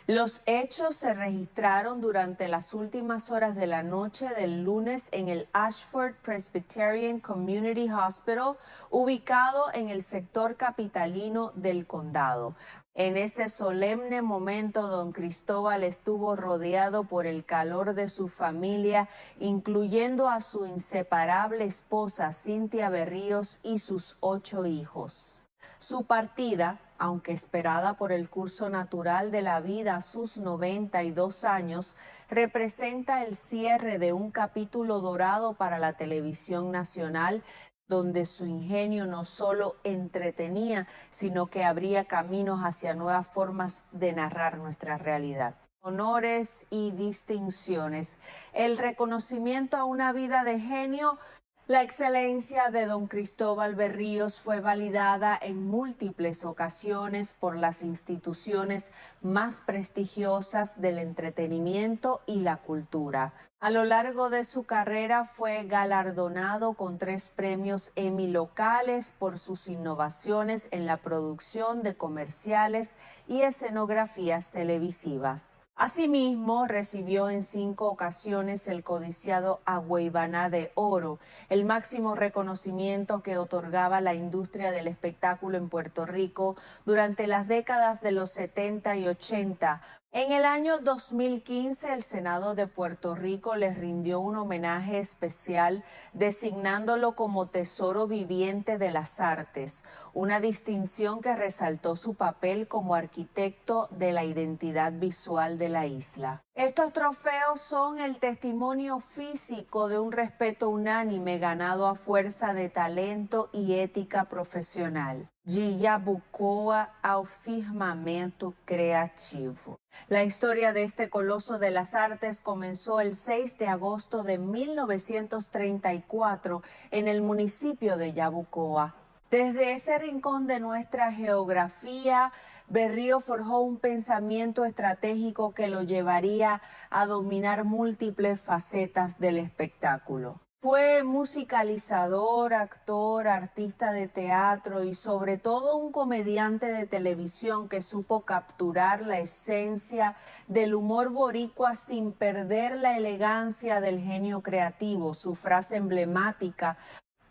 Los hechos se registraron durante las últimas horas de la noche del lunes en el Ashford Presbyterian Community Hospital, ubicado en el sector capitalino del condado. En ese solemne momento, don Cristóbal estuvo rodeado por el calor de su familia, incluyendo a su inseparable esposa Cynthia Berríos y sus 8 hijos. Su partida, aunque esperada por el curso natural de la vida a sus 92 años, representa el cierre de un capítulo dorado para la televisión nacional, donde su ingenio no solo entretenía, sino que abría caminos hacia nuevas formas de narrar nuestra realidad. Honores y distinciones, el reconocimiento a una vida de genio. La excelencia de don Cristóbal Berríos fue validada en múltiples ocasiones por las instituciones más prestigiosas del entretenimiento y la cultura. A lo largo de su carrera fue galardonado con 3 premios Emmy locales por sus innovaciones en la producción de comerciales y escenografías televisivas. Asimismo, recibió en 5 ocasiones el codiciado Agüeybaná de Oro, el máximo reconocimiento que otorgaba la industria del espectáculo en Puerto Rico durante las décadas de los 70 y 80. En el año 2015, el Senado de Puerto Rico les rindió un homenaje especial designándolo como Tesoro Viviente de las Artes, una distinción que resaltó su papel como arquitecto de la identidad visual de la isla. Estos trofeos son el testimonio físico de un respeto unánime ganado a fuerza de talento y ética profissional. De Yabucoa ao firmamento creativo. La historia de este coloso de las artes comenzó el 6 de agosto de 1934 en el municipio de Yabucoa. Desde ese rincón de nuestra geografía, Berríos forjó un pensamiento estratégico que lo llevaría a dominar múltiples facetas del espectáculo. Fue musicalizador, actor, artista de teatro y sobre todo un comediante de televisión que supo capturar la esencia del humor boricua sin perder la elegancia del genio creativo. Su frase emblemática,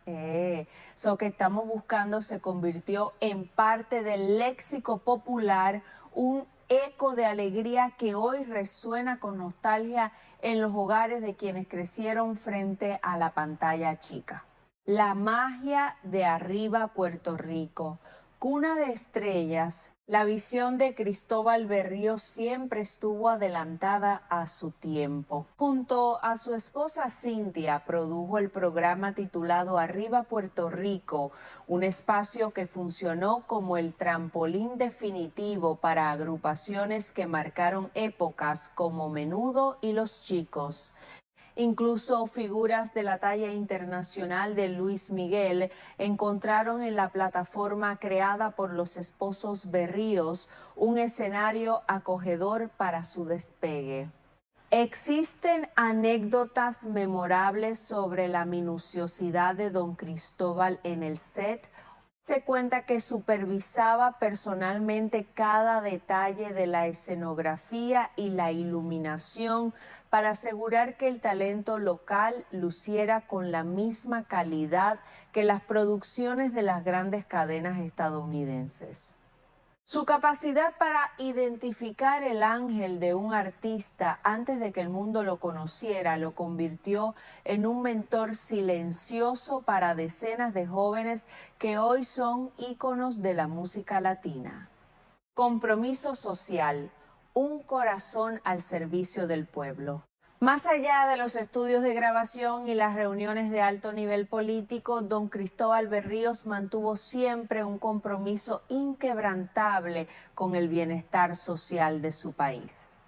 eso que estamos buscando, se convirtió en parte del léxico popular, un eco de alegría que hoy resuena con nostalgia en los hogares de quienes crecieron frente a la pantalla chica. La magia de Arriba Puerto Rico, cuna de estrellas. La visión de Cristóbal Berríos siempre estuvo adelantada a su tiempo. Junto a su esposa Cintia, produjo el programa titulado Arriba Puerto Rico, un espacio que funcionó como el trampolín definitivo para agrupaciones que marcaron épocas como Menudo y Los Chicos. Incluso figuras de la talla internacional de Luis Miguel encontraron en la plataforma creada por los esposos Berríos un escenario acogedor para su despegue. Existen anécdotas memorables sobre la minuciosidad de don Cristóbal en el set. Se cuenta que supervisaba personalmente cada detalle de la escenografía y la iluminación para asegurar que el talento local luciera con la misma calidad que las producciones de las grandes cadenas estadounidenses. Su capacidad para identificar el ángel de un artista antes de que el mundo lo conociera lo convirtió en un mentor silencioso para decenas de jóvenes que hoy son íconos de la música latina. Compromiso social, un corazón al servicio del pueblo. Más allá de los estudios de grabación y las reuniones de alto nivel político, don Cristóbal Berríos mantuvo siempre un compromiso inquebrantable con el bienestar social de su país.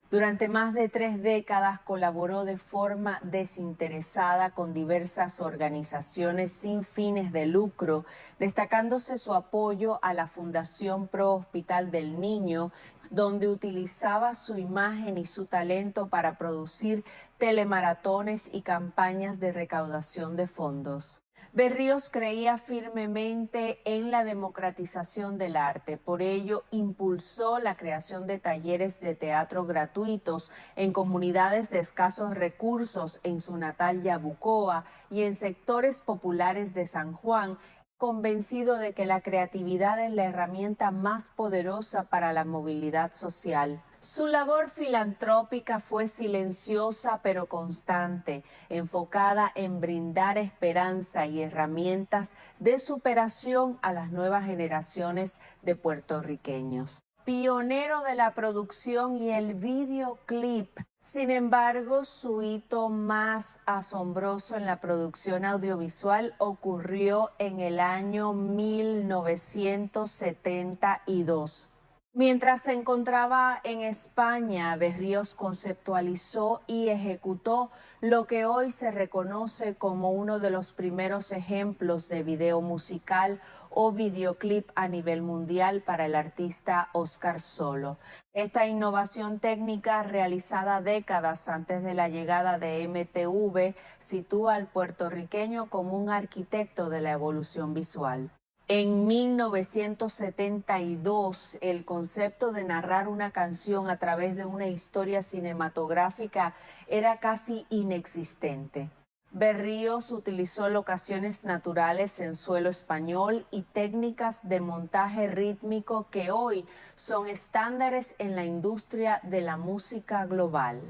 Durante más de 3 décadas colaboró de forma desinteresada con diversas organizaciones sin fines de lucro, destacándose su apoyo a la Fundación Pro Hospital del Niño, donde utilizaba su imagen y su talento para producir telemaratones y campañas de recaudación de fondos. Berríos creía firmemente en la democratización del arte, por ello impulsó la creación de talleres de teatro gratuitos en comunidades de escasos recursos en su natal Yabucoa y en sectores populares de San Juan, convencido de que la creatividad es la herramienta más poderosa para la movilidad social. Su labor filantrópica fue silenciosa pero constante, enfocada en brindar esperanza y herramientas de superación a las nuevas generaciones de puertorriqueños. Pionero de la producción y el videoclip. Sin embargo, su hito más asombroso en la producción audiovisual ocurrió en el año 1972. Mientras se encontraba en España, Berríos conceptualizó y ejecutó lo que hoy se reconoce como uno de los primeros ejemplos de video musical o videoclip a nivel mundial para el artista Óscar Solo. Esta innovación técnica, realizada décadas antes de la llegada de MTV, sitúa al puertorriqueño como un arquitecto de la evolución visual. En 1972, el concepto de narrar una canción a través de una historia cinematográfica era casi inexistente. Berríos utilizó locaciones naturales en suelo español y técnicas de montaje rítmico que hoy son estándares en la industria de la música global.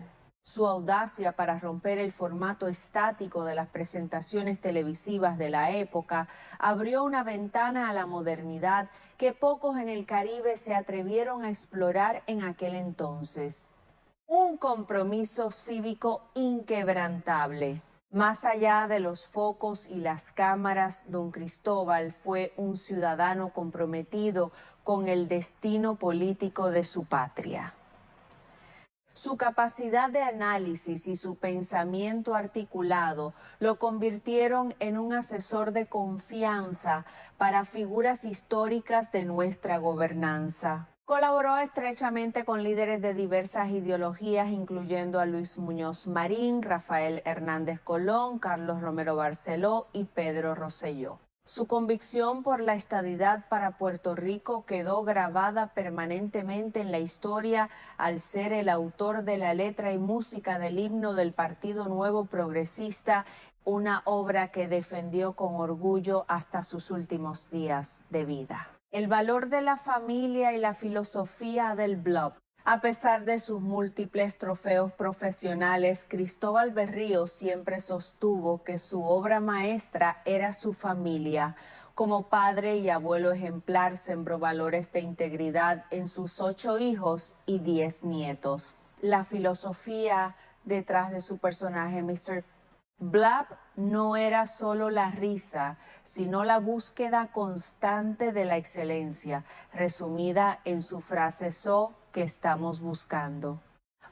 Su audacia para romper el formato estático de las presentaciones televisivas de la época abrió una ventana a la modernidad que pocos en el Caribe se atrevieron a explorar en aquel entonces. Un compromiso cívico inquebrantable. Más allá de los focos y las cámaras, don Cristóbal fue un ciudadano comprometido con el destino político de su patria. Su capacidad de análisis y su pensamiento articulado lo convirtieron en un asesor de confianza para figuras históricas de nuestra gobernanza. Colaboró estrechamente con líderes de diversas ideologías, incluyendo a Luis Muñoz Marín, Rafael Hernández Colón, Carlos Romero Barceló y Pedro Rosselló. Su convicción por la estadidad para Puerto Rico quedó grabada permanentemente en la historia al ser el autor de la letra y música del himno del Partido Nuevo Progresista, una obra que defendió con orgullo hasta sus últimos días de vida. El valor de la familia y la filosofía del Bluff. A pesar de sus múltiples trofeos profesionales, Cristóbal Berríos siempre sostuvo que su obra maestra era su familia. Como padre y abuelo ejemplar, sembró valores de integridad en sus 8 hijos y 10 nietos. La filosofía detrás de su personaje, Mr. Bluff, no era solo la risa, sino la búsqueda constante de la excelencia, resumida en su frase que estamos buscando.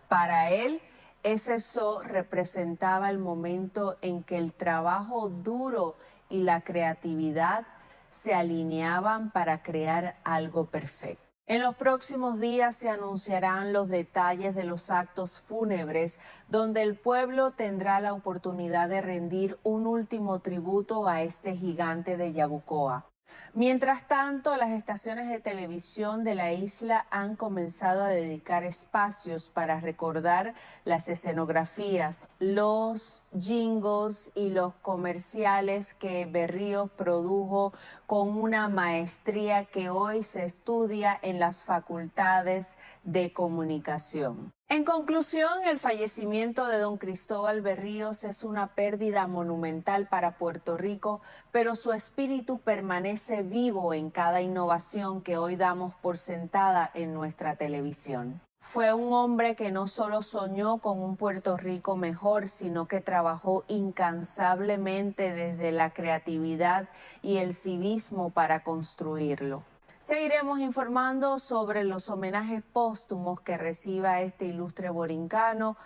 Para él, ese representaba el momento en que el trabajo duro y la creatividad se alineaban para crear algo perfecto. En los próximos días se anunciarán los detalles de los actos fúnebres, donde el pueblo tendrá la oportunidad de rendir un último tributo a este gigante de Yabucoa. Mientras tanto, las estaciones de televisión de la isla han comenzado a dedicar espacios para recordar las escenografías, los jingles y los comerciales que Berríos produjo con una maestría que hoy se estudia en las facultades de comunicación. En conclusión, el fallecimiento de don Cristóbal Berríos es una pérdida monumental para Puerto Rico, pero su espíritu permanece vivo en cada innovación que hoy damos por sentada en nuestra televisión. Fue un hombre que no solo soñó con un Puerto Rico mejor, sino que trabajó incansablemente desde la creatividad y el civismo para construirlo. Seguiremos informando sobre los homenajes póstumos que reciba este ilustre borincano,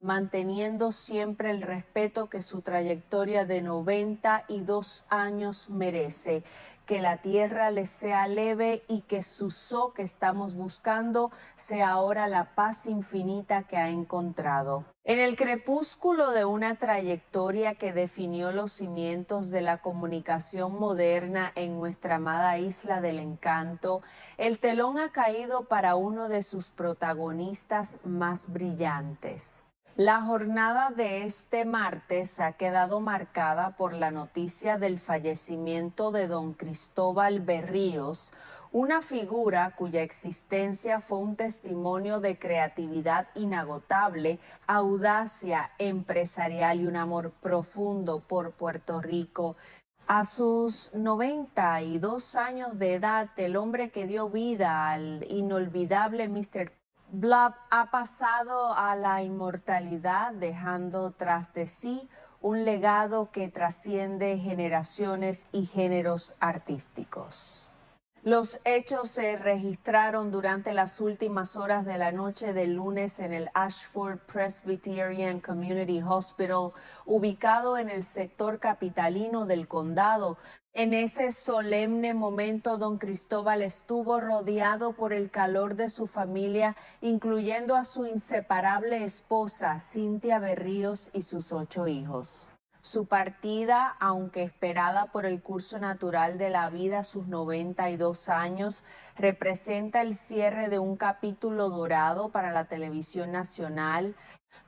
manteniendo siempre el respeto que su trayectoria de 92 años merece. Que la tierra les sea leve y que su que estamos buscando sea ahora la paz infinita que ha encontrado. En el crepúsculo de una trayectoria que definió los cimientos de la comunicación moderna en nuestra amada Isla del Encanto, el telón ha caído para uno de sus protagonistas más brillantes. La jornada de este martes ha quedado marcada por la noticia del fallecimiento de don Cristóbal Berríos, una figura cuya existencia fue un testimonio de creatividad inagotable, audacia empresarial y un amor profundo por Puerto Rico. A sus 92 años de edad, el hombre que dio vida al inolvidable Mr. Bluff ha pasado a la inmortalidad, dejando tras de sí un legado que trasciende generaciones y géneros artísticos. Los hechos se registraron durante las últimas horas de la noche del lunes en el Ashford Presbyterian Community Hospital, ubicado en el sector capitalino del condado. En ese solemne momento, don Cristóbal estuvo rodeado por el calor de su familia, incluyendo a su inseparable esposa, Cynthia Berríos, y sus 8 hijos. Su partida, aunque esperada por el curso natural de la vida a sus 92 años, representa el cierre de un capítulo dorado para la televisión nacional,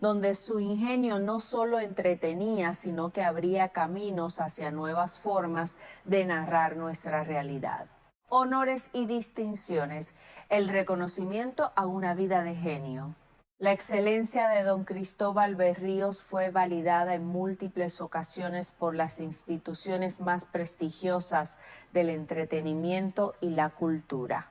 donde su ingenio no solo entretenía, sino que abría caminos hacia nuevas formas de narrar nuestra realidad. Honores y distinciones, el reconocimiento a una vida de genio. La excelencia de don Cristóbal Berríos fue validada en múltiples ocasiones por las instituciones más prestigiosas del entretenimiento y la cultura.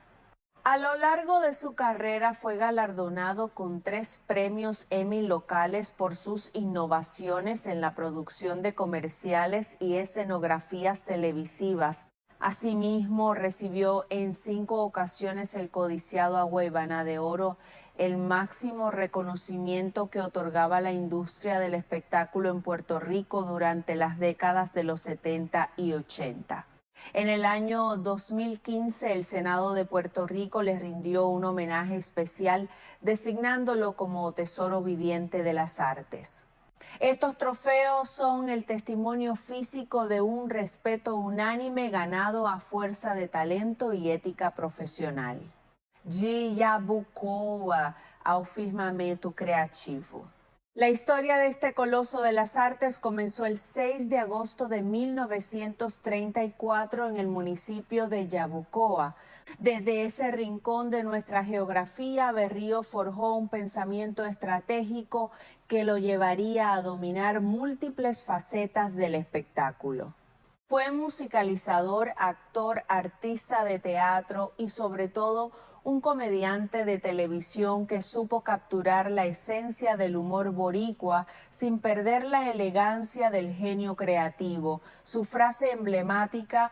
A lo largo de su carrera fue galardonado con 3 premios Emmy locales por sus innovaciones en la producción de comerciales y escenografías televisivas. Asimismo, recibió en 5 ocasiones el codiciado Agüeybaná de Oro, el máximo reconocimiento que otorgaba la industria del espectáculo en Puerto Rico durante las décadas de los 70 y 80. En el año 2015, el Senado de Puerto Rico les rindió un homenaje especial, designándolo como Tesoro Viviente de las Artes. Estos trofeos son el testimonio físico de un respeto unánime ganado a fuerza de talento y ética profesional. Jabucoa, ao firmamento creativo. La historia de este coloso de las artes comenzó el 6 de agosto de 1934 en el municipio de Jabucoa. Desde ese rincón de nuestra geografía, Berrío forjó un pensamiento estratégico que lo llevaría a dominar múltiples facetas del espectáculo. Fue musicalizador, actor, artista de teatro y sobre todo un comediante de televisión que supo capturar la esencia del humor boricua sin perder la elegancia del genio creativo. Su frase emblemática,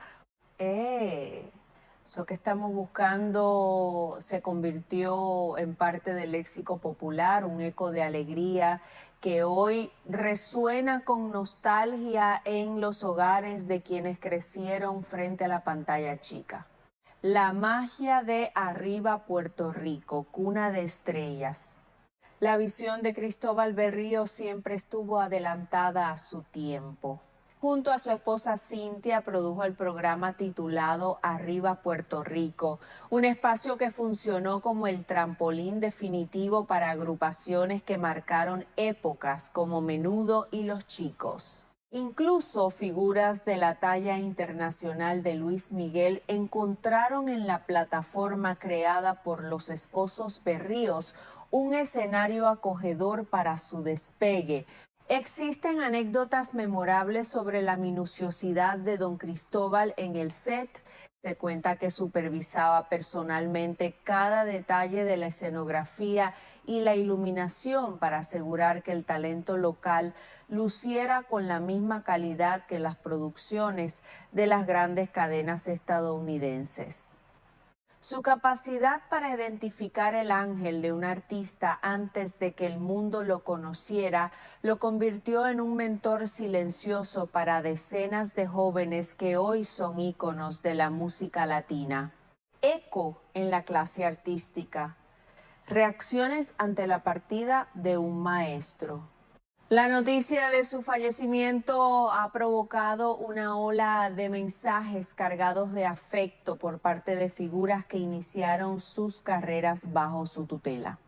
eso que estamos buscando, se convirtió en parte del léxico popular, un eco de alegría que hoy resuena con nostalgia en los hogares de quienes crecieron frente a la pantalla chica. La magia de Arriba Puerto Rico, cuna de estrellas. La visión de Cristóbal Berrío siempre estuvo adelantada a su tiempo. Junto a su esposa Cintia produjo el programa titulado Arriba Puerto Rico, un espacio que funcionó como el trampolín definitivo para agrupaciones que marcaron épocas como Menudo y Los Chicos. Incluso figuras de la talla internacional de Luis Miguel encontraron en la plataforma creada por los esposos Berríos un escenario acogedor para su despegue. Existen anécdotas memorables sobre la minuciosidad de don Cristóbal en el set. Se cuenta que supervisaba personalmente cada detalle de la escenografía y la iluminación para asegurar que el talento local luciera con la misma calidad que las producciones de las grandes cadenas estadounidenses. Su capacidad para identificar el ángel de un artista antes de que el mundo lo conociera lo convirtió en un mentor silencioso para decenas de jóvenes que hoy son íconos de la música latina. Eco en la clase artística. Reacciones ante la partida de un maestro. La noticia de su fallecimiento ha provocado una ola de mensajes cargados de afecto por parte de figuras que iniciaron sus carreras bajo su tutela.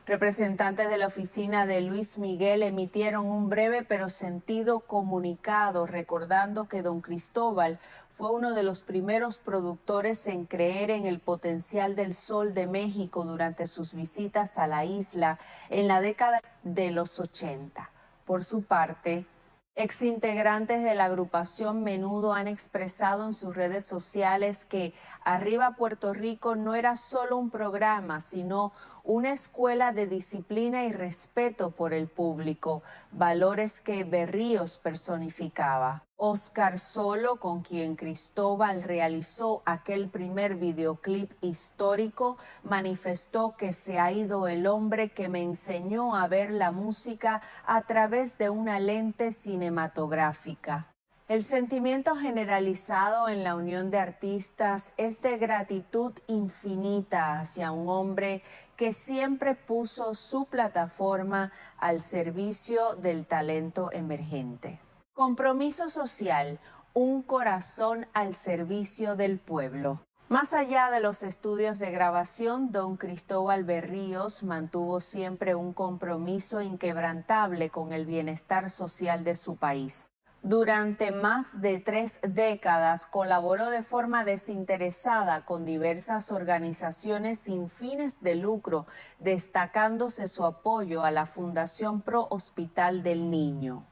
Representantes de la oficina de Luis Miguel emitieron un breve pero sentido comunicado recordando que don Cristóbal fue uno de los primeros productores en creer en el potencial del Sol de México durante sus visitas a la isla en la década de los 80. Por su parte, exintegrantes de la agrupación Menudo han expresado en sus redes sociales que Arriba Puerto Rico no era solo un programa, sino una escuela de disciplina y respeto por el público, valores que Berríos personificaba. Oscar Solo, con quien Cristóbal realizó aquel primer videoclip histórico, manifestó que se ha ido el hombre que me enseñó a ver la música a través de una lente cinematográfica. El sentimiento generalizado en la unión de artistas es de gratitud infinita hacia un hombre que siempre puso su plataforma al servicio del talento emergente. Compromiso social, un corazón al servicio del pueblo. Más allá de los estudios de grabación, don Cristóbal Berríos mantuvo siempre un compromiso inquebrantable con el bienestar social de su país. Durante más de 3 décadas colaboró de forma desinteresada con diversas organizaciones sin fines de lucro, destacándose su apoyo a la Fundación Pro Hospital del Niño.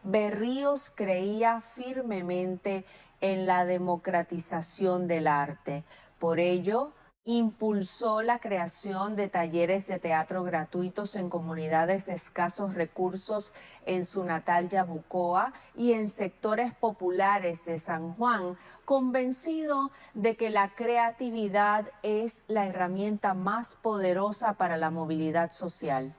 Berríos creía firmemente en la democratización del arte. Por ello, impulsó la creación de talleres de teatro gratuitos en comunidades de escasos recursos en su natal Jabucoa y en sectores populares de San Juan, convencido de que la creatividad es la herramienta más poderosa para la movilidad social.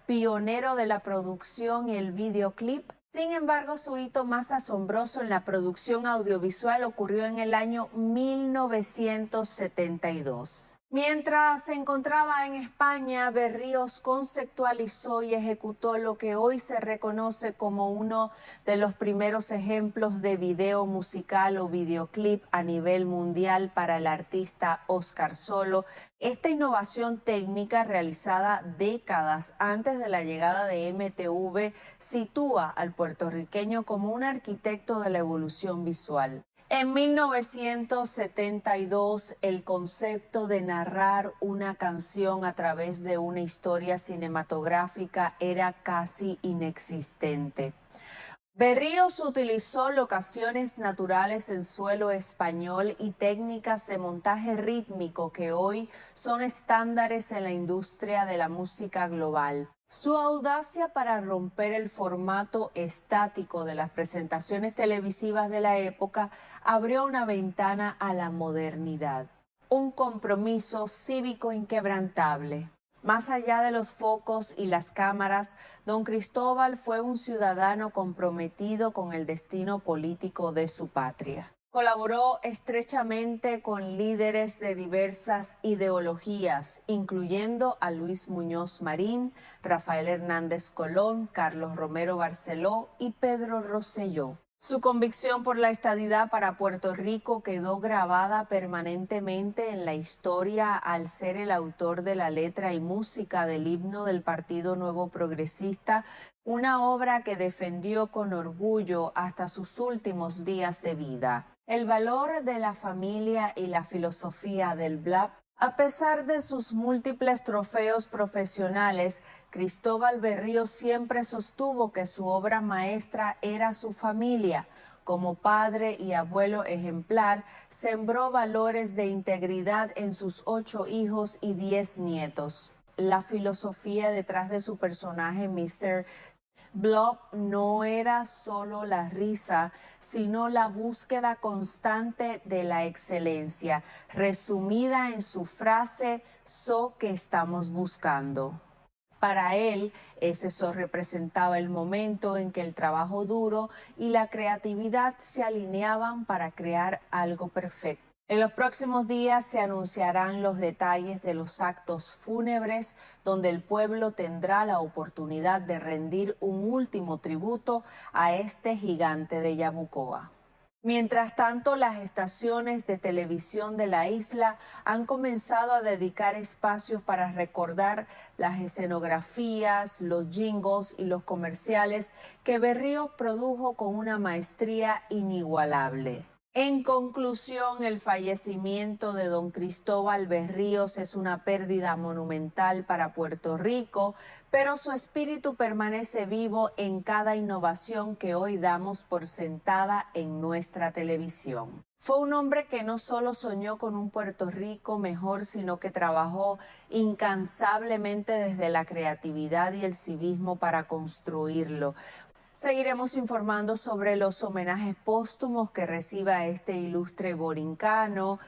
Pionero de la producción y el videoclip, Sin embargo, su hito más asombroso en la producción audiovisual ocurrió en el año 1972. Mientras se encontraba en España, Berríos conceptualizó y ejecutó lo que hoy se reconoce como uno de los primeros ejemplos de video musical o videoclip a nivel mundial para el artista Óscar Solo. Esta innovación técnica, realizada décadas antes de la llegada de MTV, sitúa al puertorriqueño como un arquitecto de la evolución visual. En 1972, el concepto de narrar una canción a través de una historia cinematográfica era casi inexistente. Berríos utilizó locaciones naturales en suelo español y técnicas de montaje rítmico que hoy son estándares en la industria de la música global. Su audacia para romper el formato estático de las presentaciones televisivas de la época abrió una ventana a la modernidad, un compromiso cívico inquebrantable. Más allá de los focos y las cámaras, don Cristóbal fue un ciudadano comprometido con el destino político de su patria. Colaboró estrechamente con líderes de diversas ideologías, incluyendo a Luis Muñoz Marín, Rafael Hernández Colón, Carlos Romero Barceló y Pedro Rosselló. Su convicción por la estadidad para Puerto Rico quedó grabada permanentemente en la historia al ser el autor de la letra y música del himno del Partido Nuevo Progresista, una obra que defendió con orgullo hasta sus últimos días de vida. El valor de la familia y la filosofía del BLAP. A pesar de sus múltiples trofeos profesionales, Cristóbal Berríos siempre sostuvo que su obra maestra era su familia. Como padre y abuelo ejemplar, sembró valores de integridad en sus 8 hijos y 10 nietos. La filosofía detrás de su personaje, Mr. Blob, no era solo la risa, sino la búsqueda constante de la excelencia, resumida en su frase, "So que estamos buscando". Para él, eso representaba el momento en que el trabajo duro y la creatividad se alineaban para crear algo perfecto. En los próximos días se anunciarán los detalles de los actos fúnebres, donde el pueblo tendrá la oportunidad de rendir un último tributo a este gigante de Yabucoa. Mientras tanto, las estaciones de televisión de la isla han comenzado a dedicar espacios para recordar las escenografías, los jingles y los comerciales que Berríos produjo con una maestría inigualable. En conclusión, el fallecimiento de don Cristóbal Berríos es una pérdida monumental para Puerto Rico, pero su espíritu permanece vivo en cada innovación que hoy damos por sentada en nuestra televisión. Fue un hombre que no solo soñó con un Puerto Rico mejor, sino que trabajó incansablemente desde la creatividad y el civismo para construirlo. Seguiremos informando sobre los homenajes póstumos que reciba este ilustre borincano,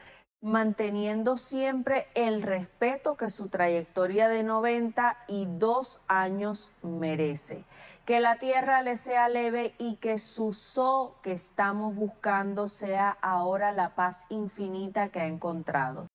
manteniendo siempre el respeto que su trayectoria de 92 años merece. Que la tierra le sea leve y que su so que estamos buscando sea ahora la paz infinita que ha encontrado.